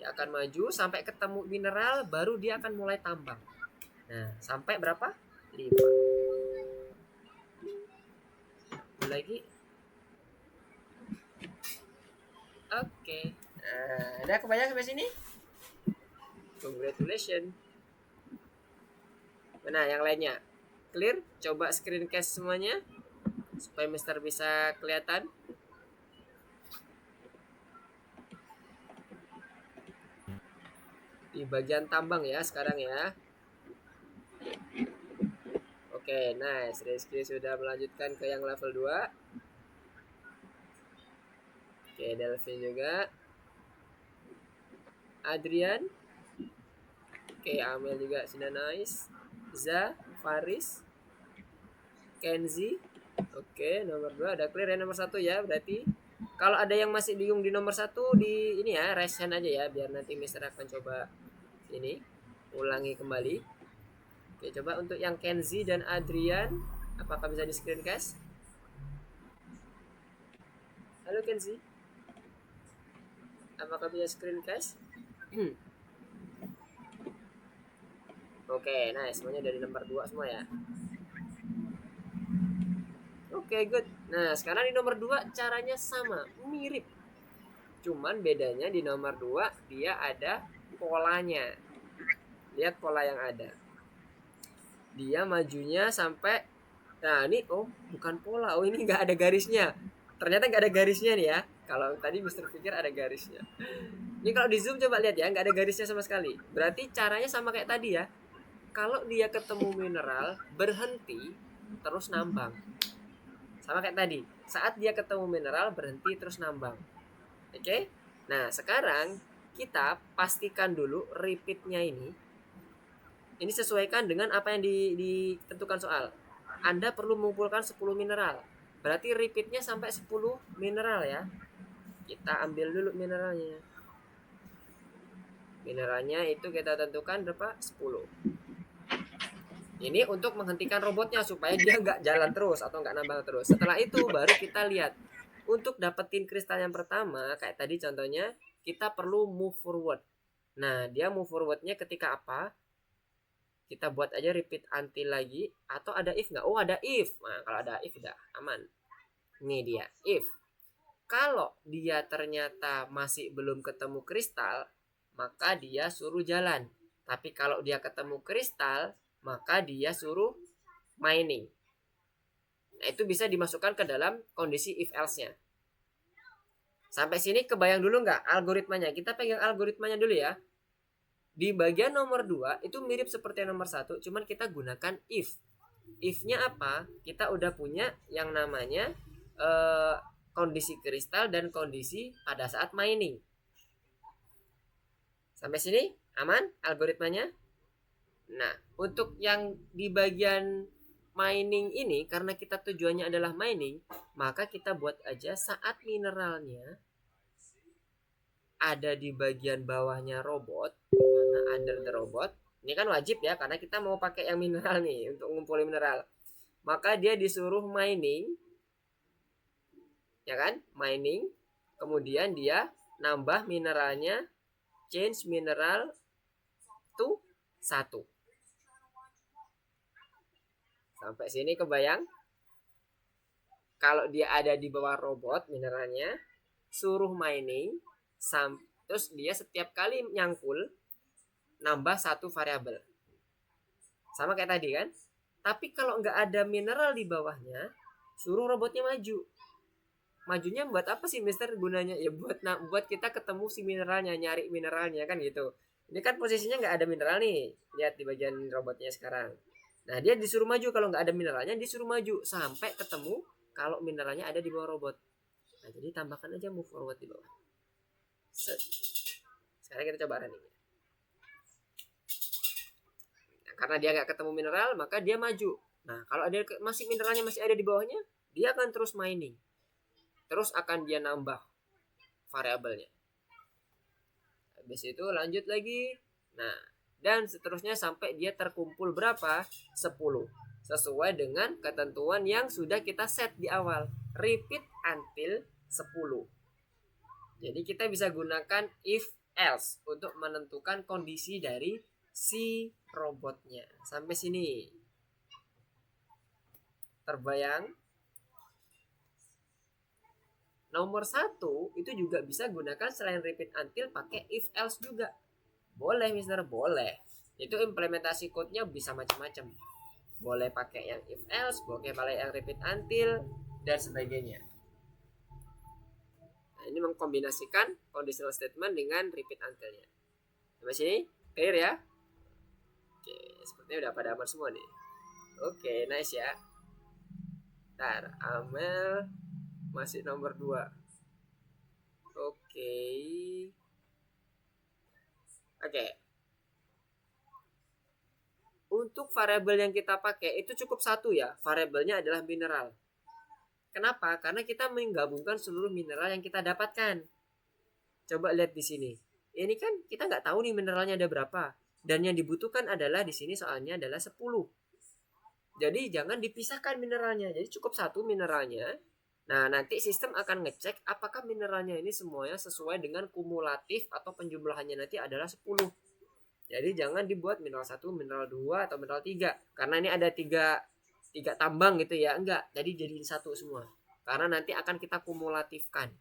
dia akan maju sampai ketemu mineral, baru dia akan mulai tambang. Nah, sampai berapa? 5. Lagi. Oke. Nah, udah kebayang sampai sini? Congratulations. Nah, yang lainnya clear? Coba screencast semuanya supaya Mister bisa kelihatan. Di bagian tambang ya sekarang ya. Oke, nice. Rizky sudah melanjutkan ke yang level 2. Oke, Delvin juga. Adrian. Oke, Amel juga sudah nice. Za, Faris, Kenzi. Oke, nomor 2 ada clear ya. Nomor 1 ya, berarti kalau ada yang masih bingung di nomor 1, di ini ya, raise hand aja ya, biar nanti Mister akan coba ini ulangi kembali. Oke, coba untuk yang Kenzi dan Adrian, apakah bisa di screencast? Halo Kenzi, apakah bisa screencast? Oke, nice. Semuanya dari nomor 2 semua ya. Oke, good. Nah, sekarang di nomor 2 caranya sama, mirip. Cuman bedanya di nomor 2 dia ada polanya. Lihat pola yang ada. Dia majunya sampai, nah ini bukan pola, ini nggak ada garisnya. Ternyata nggak ada garisnya nih ya. Kalau tadi Mister pikir ada garisnya. Ini kalau di zoom coba lihat ya, nggak ada garisnya sama sekali. Berarti caranya sama kayak tadi ya. Kalau dia ketemu mineral, berhenti, terus nambang. Sama kayak tadi. Saat dia ketemu mineral, berhenti, terus nambang. Oke? Nah, sekarang kita pastikan dulu repeatnya ini. Ini sesuaikan dengan apa yang ditentukan soal. Anda perlu mengumpulkan 10 mineral. Berarti repeatnya sampai 10 mineral ya. Kita ambil dulu mineralnya. Mineralnya itu kita tentukan berapa? 10. Ini untuk menghentikan robotnya supaya dia nggak jalan terus atau nggak nambah terus. Setelah itu baru kita lihat. Untuk dapetin kristal yang pertama, kayak tadi contohnya, kita perlu move forward. Nah, dia move forwardnya ketika apa? Kita buat aja repeat until lagi. Atau ada if nggak? Oh, ada if. Nah, kalau ada if udah aman. Ini dia, if. Kalau dia ternyata masih belum ketemu kristal, maka dia suruh jalan. Tapi kalau dia ketemu kristal, maka dia suruh mining. Nah, itu bisa dimasukkan ke dalam kondisi if else-nya. Sampai sini kebayang dulu nggak algoritmanya? Kita pegang algoritmanya dulu ya. Di bagian nomor 2 itu mirip seperti nomor 1, cuman kita gunakan if. If-nya apa? Kita udah punya yang namanya kondisi kristal dan kondisi pada saat mining. Sampai sini aman algoritmanya? Nah, untuk yang di bagian mining ini, karena kita tujuannya adalah mining, maka kita buat aja saat mineralnya ada di bagian bawahnya robot, mana under the robot. Ini kan wajib ya, karena kita mau pakai yang mineral nih untuk ngumpulin mineral. Maka dia disuruh mining, ya kan? Mining, kemudian dia nambah mineralnya, change mineral to 1. Sampai sini kebayang? Kalau dia ada di bawah robot mineralnya, suruh mining, terus dia setiap kali nyangkul, nambah satu variabel. Sama kayak tadi kan. Tapi kalau nggak ada mineral di bawahnya, suruh robotnya maju. Majunya buat apa sih Mister gunanya? Ya buat kita ketemu si mineralnya, nyari mineralnya kan gitu. Ini kan posisinya nggak ada mineral nih. Lihat di bagian robotnya sekarang. Nah dia disuruh maju, kalau nggak ada mineralnya disuruh maju sampai ketemu kalau mineralnya ada di bawah robot. Nah jadi tambahkan aja move forward di bawah. Set. Sekarang kita coba running. Nah, karena dia nggak ketemu mineral maka dia maju. Nah kalau ada mineralnya masih ada di bawahnya, dia akan terus mining. Terus akan dia nambah variabelnya. Habis itu lanjut lagi. Nah, dan seterusnya sampai dia terkumpul berapa? 10. Sesuai dengan ketentuan yang sudah kita set di awal. Repeat until 10. Jadi kita bisa gunakan if else untuk menentukan kondisi dari si robotnya. Sampai sini. Terbayang? Nomor 1 itu juga bisa gunakan selain repeat until pakai if else juga. Boleh Mister, boleh. Itu implementasi code-nya bisa macam-macam. Boleh pakai yang if else, boleh pakai yang repeat until dan sebagainya. Nah, ini mengkombinasikan conditional statement dengan repeat until-nya. Sampai sini clear ya? Oke, sepertinya udah pada aman semua nih. Oke, nice ya. Ntar Amel masih nomor 2. Oke. Untuk variabel yang kita pakai itu cukup satu ya. Variabelnya adalah mineral. Kenapa? Karena kita menggabungkan seluruh mineral yang kita dapatkan. Coba lihat di sini. Ini kan kita nggak tahu nih mineralnya ada berapa. Dan yang dibutuhkan adalah di sini soalnya adalah 10. Jadi jangan dipisahkan mineralnya. Jadi cukup satu mineralnya. Nah, nanti sistem akan ngecek apakah mineralnya ini semuanya sesuai dengan kumulatif atau penjumlahannya nanti adalah 10. Jadi jangan dibuat mineral 1, mineral 2, atau mineral 3. Karena ini ada 3 tambang gitu ya. Enggak, jadi jadiin satu semua. Karena nanti akan kita kumulatifkan.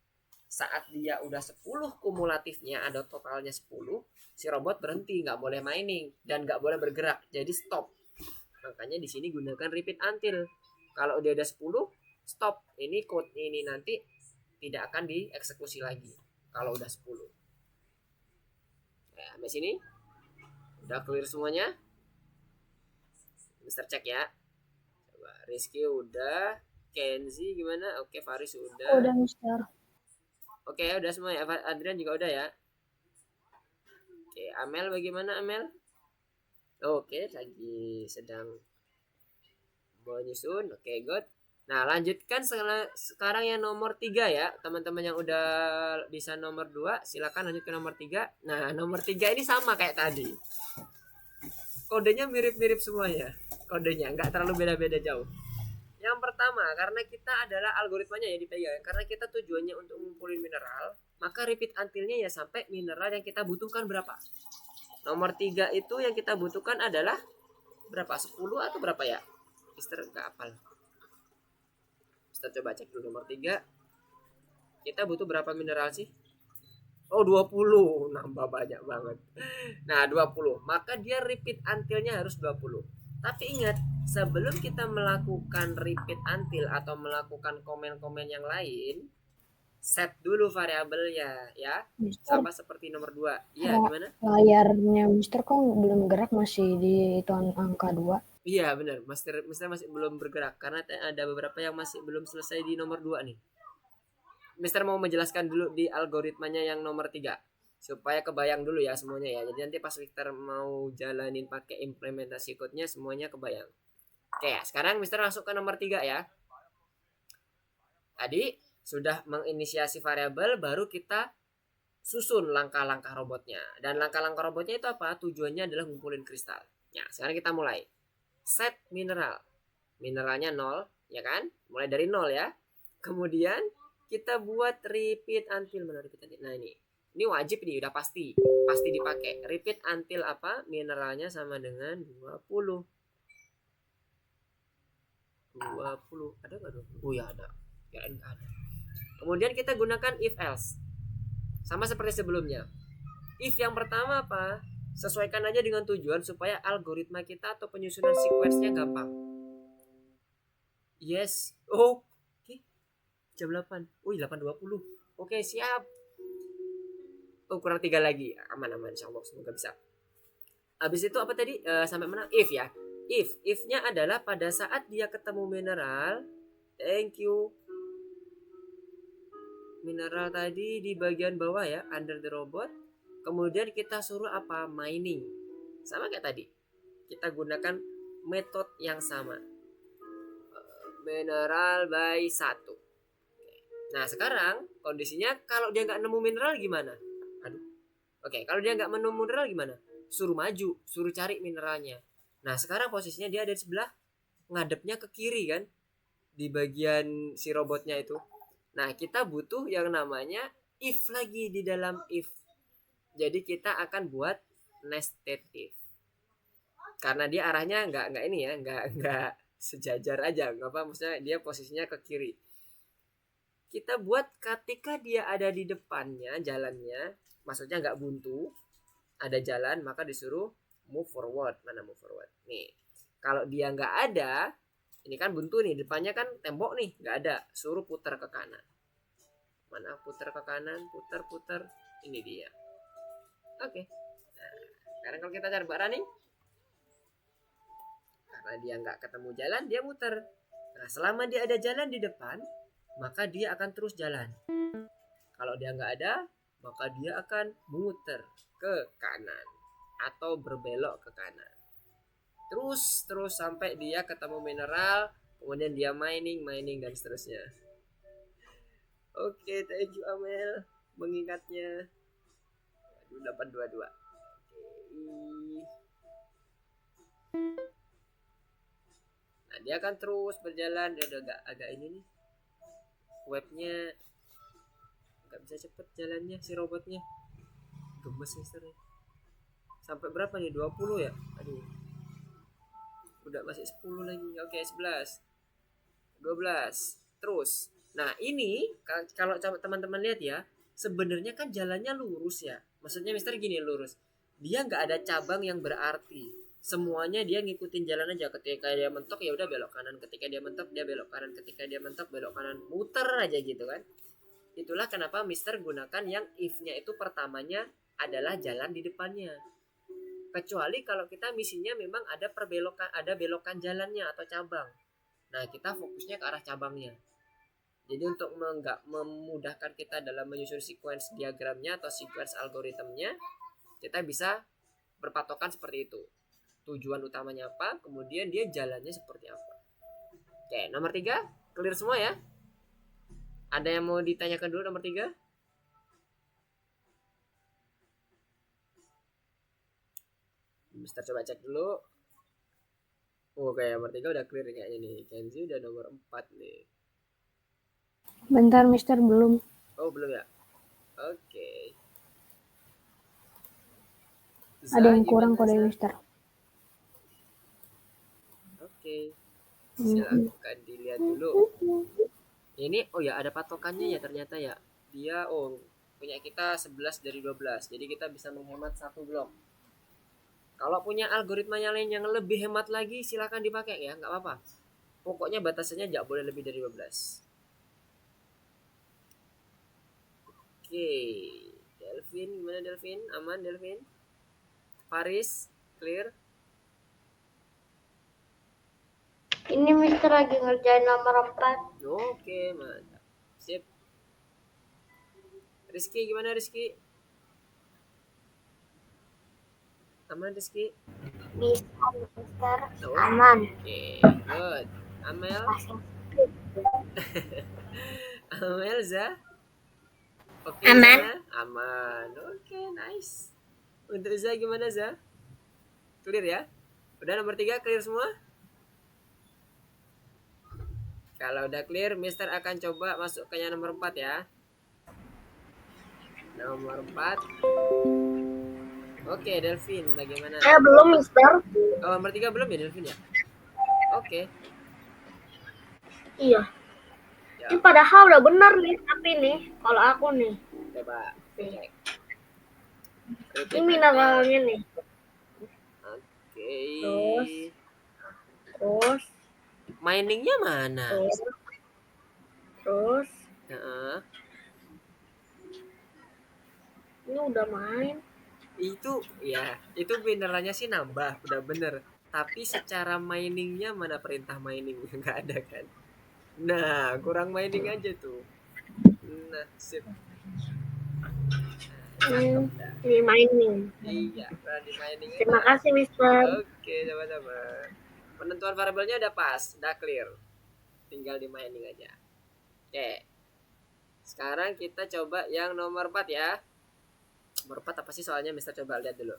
Saat dia udah 10 kumulatifnya, ada totalnya 10, si robot berhenti, nggak boleh mining, dan nggak boleh bergerak. Jadi stop. Makanya di sini gunakan repeat until. Kalau dia ada 10, stop. Ini code ini nanti tidak akan dieksekusi lagi kalau udah 10. Nah, sampai sini udah clear semuanya. Mister cek ya. Coba Rizky udah, Kenzi gimana? Oke, Faris udah. Udah Mister. Oke, udah semua ya. Adrian juga udah ya. Oke, Amel bagaimana Amel? Oke, lagi sedang menyusun. Oke, good. Nah, lanjutkan sekarang yang nomor 3 ya. Teman-teman yang udah bisa nomor 2, silakan lanjut ke nomor 3. Nah, nomor 3 ini sama kayak tadi. Kodenya mirip-mirip semuanya. Kodenya nggak terlalu beda-beda jauh. Yang pertama, karena kita adalah algoritmanya ya dipegang. Karena kita tujuannya untuk ngumpulin mineral, maka repeat until-nya ya sampai mineral yang kita butuhkan berapa. Nomor 3 itu yang kita butuhkan adalah berapa? 10 atau berapa ya? Mister nggak hafal. Kita coba cek dulu nomor 3. Kita butuh berapa mineral sih? Oh 20. Nambah banyak banget. Nah 20. Maka dia repeat until-nya harus 20. Tapi ingat, sebelum kita melakukan repeat until atau melakukan komen-komen yang lain, set dulu variabelnya ya. Mister, Sama seperti nomor 2. Iya gimana? layarnya Mister kok belum gerak, masih di itu angka 2. Iya benar, Mister masih belum bergerak karena ada beberapa yang masih belum selesai di nomor 2 nih. Mister mau menjelaskan dulu di algoritmanya yang nomor 3 supaya kebayang dulu ya semuanya ya. Jadi nanti pas Mister mau jalanin pakai implementasi code-nya semuanya kebayang. Oke, sekarang Mister masuk ke nomor 3 ya. Tadi sudah menginisiasi variabel, baru kita susun langkah-langkah robotnya. Dan langkah-langkah robotnya itu apa? Tujuannya adalah ngumpulin kristal. Nah, sekarang kita mulai. Set mineral. Mineralnya 0, ya kan? Mulai dari 0 ya. Kemudian kita buat repeat until. Mana repeat until? Nah ini. Ini wajib nih, udah pasti. Pasti dipakai. Repeat until apa? Mineralnya sama dengan 20. 20. Ada nggak 20? Oh ya ada. Kirain nggak ada. Kemudian kita gunakan if else. Sama seperti sebelumnya. If yang pertama apa? Sesuaikan aja dengan tujuan supaya algoritma kita atau penyusunan sequence-nya gampang. Yes. Oh, oke. Jam 8. Wih, 8.20. Oke, siap. Oh, kurang 3 lagi. Aman-aman, insyaallah, semoga bisa. Habis itu apa tadi? Sampai mana? If ya. If-nya adalah pada saat dia ketemu mineral. Thank you. Mineral tadi di bagian bawah ya, under the robot. Kemudian kita suruh apa? Mining. Sama kayak tadi. Kita gunakan metode yang sama. Mineral by 1. Nah sekarang kondisinya kalau dia nggak nemu mineral gimana? Aduh. Oke, kalau dia nggak nemu mineral gimana? Suruh maju, suruh cari mineralnya. Nah sekarang posisinya dia ada di sebelah, ngadepnya ke kiri kan, di bagian si robotnya itu. Nah kita butuh yang namanya if lagi di dalam if. Jadi kita akan buat nested if. Karena dia arahnya nggak ini ya, nggak sejajar aja, nggak apa, maksudnya dia posisinya ke kiri. Kita buat ketika dia ada di depannya jalannya, maksudnya nggak buntu, ada jalan, maka disuruh move forward. Mana move forward? Nih, kalau dia nggak ada, ini kan buntu nih, depannya kan tembok nih, nggak ada, suruh putar ke kanan. Mana putar ke kanan, putar, ini dia. Oke. Nah, sekarang kalau kita cari Mbak Rani, karena dia nggak ketemu jalan, dia muter. Nah, selama dia ada jalan di depan, maka dia akan terus jalan. Kalau dia nggak ada, maka dia akan muter ke kanan atau berbelok ke kanan. Terus sampai dia ketemu mineral, kemudian dia mining dan seterusnya. Oke, thank you Amel mengingatnya. 822. Nah, dia akan terus berjalan. Dia udah agak ini nih. Webnya nggak bisa cepet jalannya si robotnya. Gemes nih. Sampai berapa nih? 20 ya? Aduh. Udah masih 10 lagi. Oke, 11. 12. Terus. Nah, ini kalau teman-teman lihat ya, sebenarnya kan jalannya lurus ya. Maksudnya Mister gini, lurus. Dia nggak ada cabang yang berarti. Semuanya dia ngikutin jalan aja. Ketika dia mentok ya udah belok kanan, ketika dia mentok dia belok kanan, ketika dia mentok belok kanan, muter aja gitu kan. Itulah kenapa Mister gunakan yang if-nya itu pertamanya adalah jalan di depannya. Kecuali kalau kita misinya memang ada belokan jalannya atau cabang. Nah, kita fokusnya ke arah cabangnya. Jadi untuk memudahkan kita dalam menyusun sequence diagramnya atau sequence algoritmnya, kita bisa berpatokan seperti itu. Tujuan utamanya apa, kemudian dia jalannya seperti apa. Oke, nomor 3, clear semua ya? Ada yang mau ditanyakan dulu nomor 3? Mister coba cek dulu. Oke, nomor 3 udah clear kayaknya nih. Kenzi udah nomor 4 nih. Bentar Mister, belum. Oh, belum ya? Oke. Ada yang kurang kode Mister. Oke. Silakan dilihat dulu. Ini oh ya ada patokannya ya ternyata ya. Dia punya kita 11 dari 12. Jadi kita bisa menghemat 1 blok. Kalau punya algoritmanya lain yang lebih hemat lagi silakan dipakai ya, nggak apa-apa. Pokoknya batasannya nggak boleh lebih dari 12. Oke, Delvin gimana Delvin? Aman Delvin? Paris clear? Ini Mister lagi ngerjain nomor 4. Oke, mantap. Sip. Rizky gimana Rizky? Aman Rizky? Bisa, Mister. Aman. Oke, good. Amel? Amel Za? Oke, Aman. Za? Aman. Oke, nice. Untuk Za gimana Za? Clear ya? Udah nomor 3 clear semua? Kalau udah clear, Mister akan coba masuk ke yang nomor 4 ya. Nomor 4. Oke, Delvin, bagaimana? Belum Mister. Oh, nomor 3 belum ya Delvin ya? Oke. Iya. Ya, Ini padahal udah benar nih, tapi nih kalau aku nih. coba cek. Ini mineralnya nih. terus Miningnya mana? terus Heeh. ini udah main. Itu ya, itu benerannya sih nambah, udah bener. Tapi secara miningnya mana perintah mining nggak ada kan? Nah, kurang mining aja tuh. Nah, sip. Cakep dah. Ini mining. Iya, udah di mining Terima aja. kasih Mister. Oke, sama-sama. Penentuan variabelnya udah pas, udah clear. Tinggal di mining aja. Oke. Sekarang kita coba yang nomor 4 ya. Nomor 4 apa sih soalnya Mister, coba lihat dulu.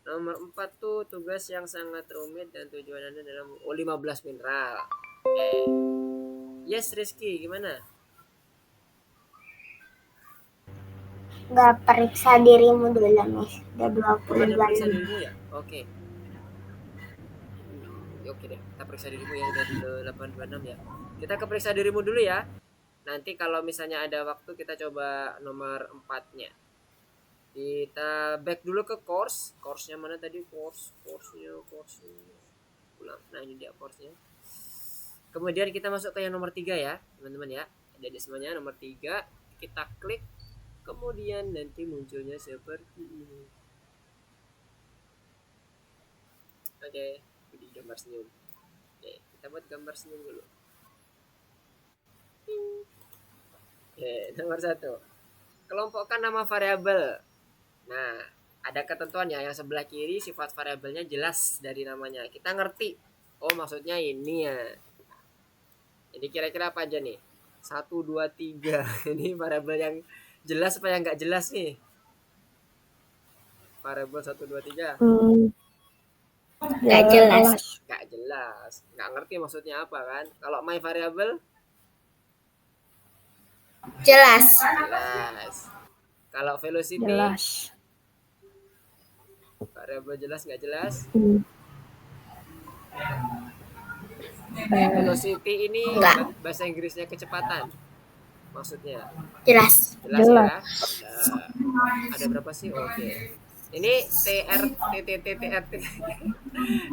Nomor 4 tuh tugas yang sangat rumit dan tujuannya dalam 15 mineral. Oke. Yes, Rizky, gimana? Nggak periksa dirimu dulu, Miss. Udah Ada periksa 22. dirimu ya? Oke. Oke deh, kita periksa dirimu ya dari 826 ya. Kita ke periksa dirimu dulu ya. Nanti kalau misalnya ada waktu kita coba nomor 4-nya. Kita back dulu ke course. Course-nya mana tadi? Course-nya. Ulang. Nah, ini dia course-nya. Kemudian kita masuk ke yang nomor 3 ya, teman-teman ya. Jadi semuanya nomor 3, kita klik. Kemudian nanti munculnya seperti ini. Oke, jadi gambar senyum. Oke, kita buat gambar senyum dulu. Oke, nomor 1. Kelompokkan nama variabel. Nah, ada ketentuannya. Yang sebelah kiri sifat variabelnya jelas dari namanya. Kita ngerti. Oh, maksudnya ini ya. Jadi kira-kira apa aja nih? 1, 2, 3. Ini variabel yang jelas apa yang nggak jelas nih? Variabel 1, 2, 3. Nggak jelas. Nggak jelas. Nggak ngerti maksudnya apa kan? Kalau my variable Jelas. jelas. Kalau velocity Jelas. variabel jelas nggak jelas? Hmm. Velocity ini Nggak. bahasa Inggrisnya kecepatan. Maksudnya Jelas. jelas Jelas. ya. Ada berapa sih? Oke. Ini TR TTTTRT.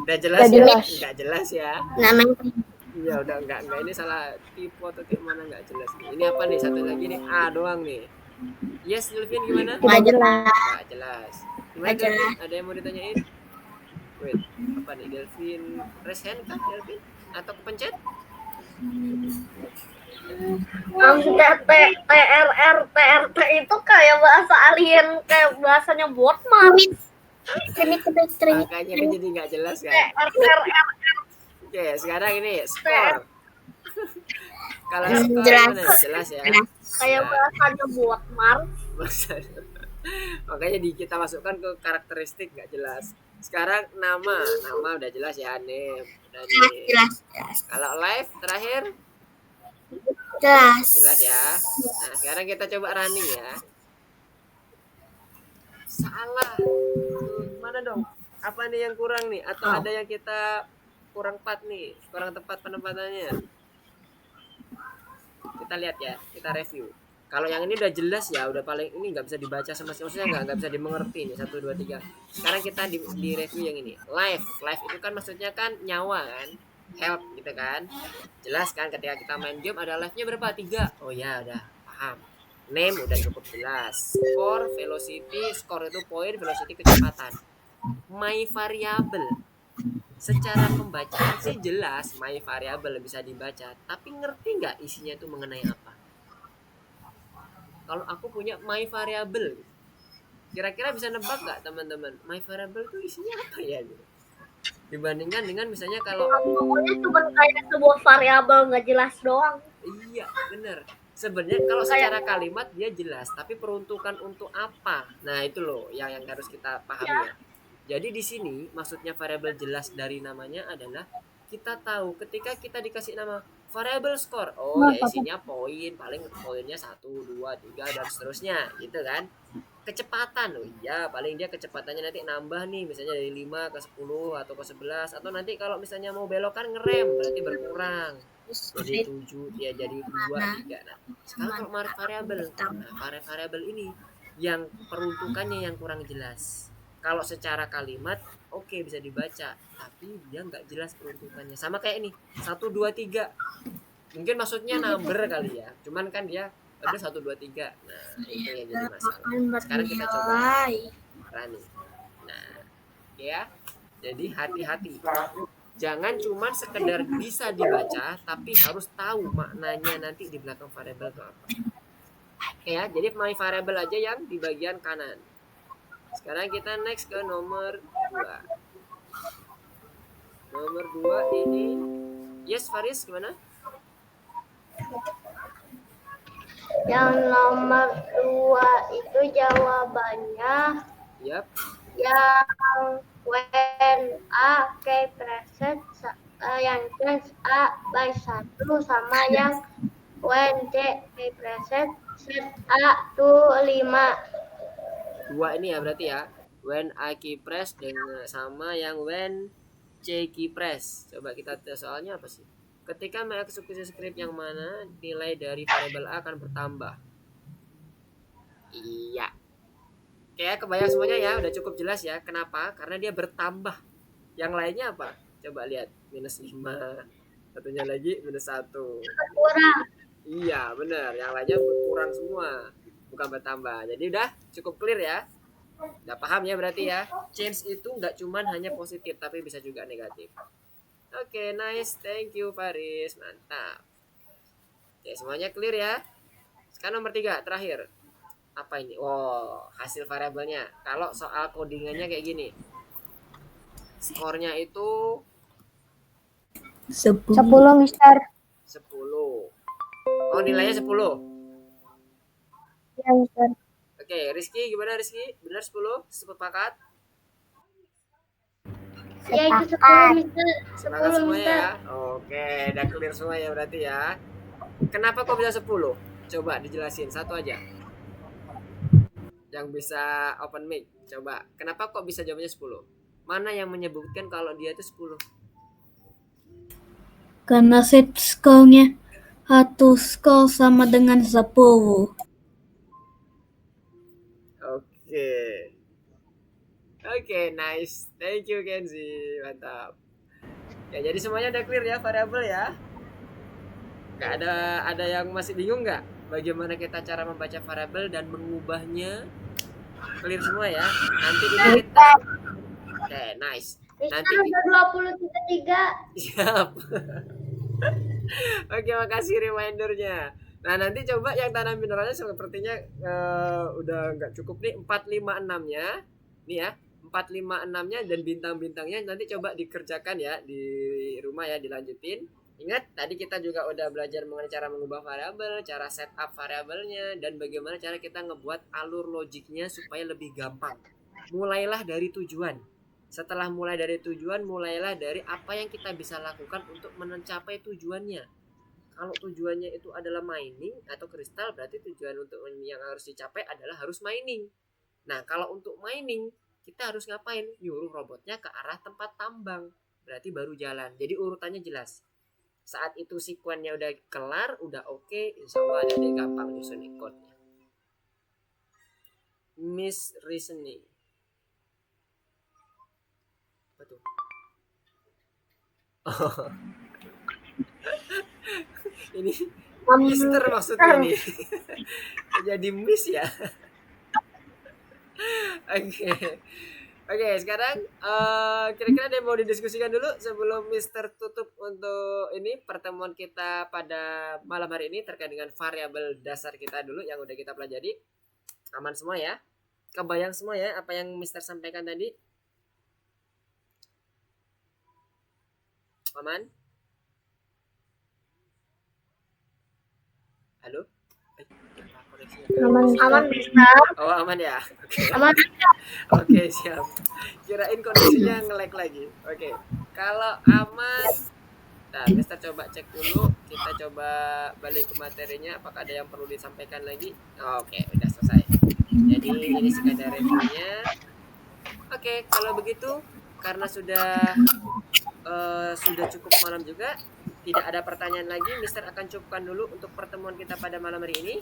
Udah jelas Udah ya? jelas. Nggak jelas ya? Namanya Iya udah enggak ini salah tipe atau kayak mana nggak jelas. Ini apa nih, satu lagi nih A doang nih. Yes, Delvin gimana? nggak jelas. Nggak jelas. Gimana Nggak jelas. Delvin? Ada yang mau ditanyain? Wait, apa nih Delvin? Raise hand kan Delvin? Atau kepencet? Maksudnya TRT itu kayak bahasa alien, kayak bahasanya Botman. Trimit. Makanya kan jadi nggak jelas kan? TRR Oke, sekarang ini skor. Kalau skor Jelas. gimana? Jelas ya? kayak bahasanya Botman. Makanya kita masukkan ke karakteristik nggak jelas. Sekarang nama udah jelas ya, name udah nih. Jelas. Kalau live terakhir Jelas. jelas ya. Nah sekarang kita coba running ya. Salah. Tuh, mana dong? Apa nih yang kurang nih? Atau ada yang kita kurang tepat nih? Kurang tepat penempatannya. Kita lihat ya. Kita review. Kalau yang ini udah jelas ya, udah paling ini nggak bisa dibaca sama sekali, maksudnya nggak bisa dimengerti nih 1, 2, 3. Sekarang kita di review yang ini. Live itu kan maksudnya kan nyawa kan, health gitu kan. Jelas kan ketika kita main game ada live-nya berapa? 3. Oh ya udah paham. Name udah cukup jelas. Score, velocity, score itu poin, velocity kecepatan. My variable. Secara pembacaan sih jelas my variable bisa dibaca, tapi ngerti nggak isinya itu mengenai apa? Kalau aku punya my variable, kira-kira bisa nebak nggak teman-teman? My variable itu isinya apa ya? Gitu. Dibandingkan dengan misalnya kalau Pokoknya cuma kayak sebuah variabel nggak jelas doang. iya bener. Sebenarnya kalau secara kalimat dia jelas, tapi peruntukan untuk apa? Nah itu loh yang harus kita pahami ya. Jadi di sini maksudnya variabel jelas dari namanya adalah kita tahu ketika kita dikasih nama variable score, oh ya isinya poin, paling poinnya 1, 2, 3 dan seterusnya gitu kan. Kecepatan, oh iya paling dia kecepatannya nanti nambah nih, misalnya dari 5 ke 10 atau ke 11, atau nanti kalau misalnya mau belokan ngerem berarti berkurang jadi 7 ya, jadi 2, 3. Nah sekarang kalau variabel, nah variabel ini yang peruntukannya yang kurang jelas. Kalau secara kalimat oke bisa dibaca, tapi dia nggak jelas peruntukannya. Sama kayak ini 1 2 3, mungkin maksudnya number kali ya, cuman kan dia ada 1 2 3. Nah itu yang jadi masalah. Sekarang kita coba running. Nah ya, jadi hati-hati, jangan cuma sekedar bisa dibaca, tapi harus tahu maknanya nanti di belakang variabel itu apa. Oke ya, jadi my variable aja yang di bagian kanan. Sekarang kita next ke nomor 2. Nomor 2 ini, yes Faris gimana? Yang nomor 2 itu jawabannya Yap. yang when A K present, yang change A by 1 sama yang when C K present set A to 5. 2 ini ya berarti ya. When I key press dengan sama yang when C key press. Coba kita tes soalnya apa sih? Ketika mengeksekusi script yang mana nilai dari variabel A akan bertambah. Iya. Oke, kebayang semuanya ya, udah cukup jelas ya. Kenapa? Karena dia bertambah. Yang lainnya apa? Coba lihat, -5. Satunya lagi -1. Kurang. Iya, benar. Yang lainnya berkurang semua, bukan bertambah. Jadi udah cukup clear ya. Udah paham ya berarti ya. Change itu nggak cuman hanya positif, tapi bisa juga negatif. Oke, nice. Thank you, Faris. Mantap. Oke, semuanya clear ya. Sekarang nomor 3, terakhir. Apa ini? Wow, hasil variabelnya. Kalau soal codingannya kayak gini. Skornya itu 10 Mister. 10. Oh, nilainya 10. Ya Mister. Oke, Rizky gimana Rizky? Benar 10? Sepakat? Ya itu 10 Mister. Semangat 10 semuanya Mister. ya. Oke, udah clear semua ya berarti ya. Kenapa kok bisa 10? Coba dijelasin satu aja. Yang bisa open mic. Coba, kenapa kok bisa jawabnya 10? Mana yang menyebutkan kalau dia itu 10? Karena set skornya 1 skor sama dengan 10. Oke. Oke, nice. Thank you Kenzi. Mantap. Ya, jadi semuanya udah clear ya variabel ya. Gak ada yang masih bingung nggak? Bagaimana kita cara membaca variabel dan mengubahnya? Clear semua ya. Nanti ini kita. Oke, nice. Nanti Mister udah 23. siap. Oke, makasih remindernya. Nah, nanti coba yang tanam mineralnya sepertinya udah nggak cukup nih 4 5 6-nya. Nih ya, 4 5 6-nya dan bintang-bintangnya nanti coba dikerjakan ya di rumah ya, dilanjutin. Ingat, tadi kita juga udah belajar mengenai cara mengubah variabel, cara setup variabelnya, dan bagaimana cara kita ngebuat alur logiknya supaya lebih gampang. Mulailah dari tujuan. Setelah mulai dari tujuan, mulailah dari apa yang kita bisa lakukan untuk mencapai tujuannya. Kalau tujuannya itu adalah mining atau kristal, berarti tujuan untuk yang harus dicapai adalah harus mining. Nah, kalau untuk mining, kita harus ngapain? Nyuruh robotnya ke arah tempat tambang. Berarti baru jalan. Jadi urutannya jelas. Saat itu sekuennya udah kelar, udah oke, insya Allah ada deh gampang nyusun code-nya. Miss reasoning. Apa tuh? Oh. Ini Mister maksudnya nih. Jadi miss ya. Oke. Oke, sekarang kira-kira ada yang mau didiskusikan dulu sebelum Mister tutup untuk ini pertemuan kita pada malam hari ini terkait dengan variabel dasar kita dulu yang udah kita pelajari. Aman semua ya? Kebayang semua ya apa yang Mister sampaikan tadi? Aman? Halo? Aman Mister. Oh, aman ya? Oke. Aman. Oke, siap. Kirain kondisinya nge-lag lagi. Oke. Kalau aman, nah, Mister coba cek dulu. Kita coba balik ke materinya. Apakah ada yang perlu disampaikan lagi? Oke, udah selesai. Jadi ini sekadar reviewnya. Oke, kalau begitu karena sudah cukup malam juga, tidak ada pertanyaan lagi. Mister akan cukupkan dulu untuk pertemuan kita pada malam hari ini.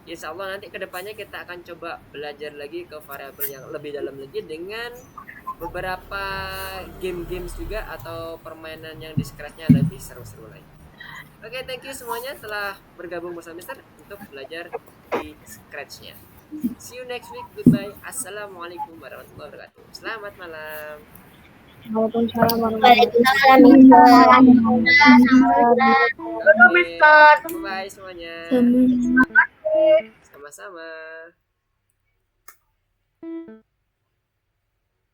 Insya Allah nanti kedepannya kita akan coba belajar lagi ke variabel yang lebih dalam lagi dengan beberapa game-games juga atau permainan yang di Scratch-nya lebih seru-seru lagi. Oke, thank you semuanya telah bergabung bersama Mister untuk belajar di Scratch-nya. See you next week. Goodbye. Assalamualaikum warahmatullahi wabarakatuh. Selamat malam. Waalaikumsalam warahmatullahi Waalaikumsalam, Mister. Halo, Mister. Bye semuanya. Sama. Sama-sama.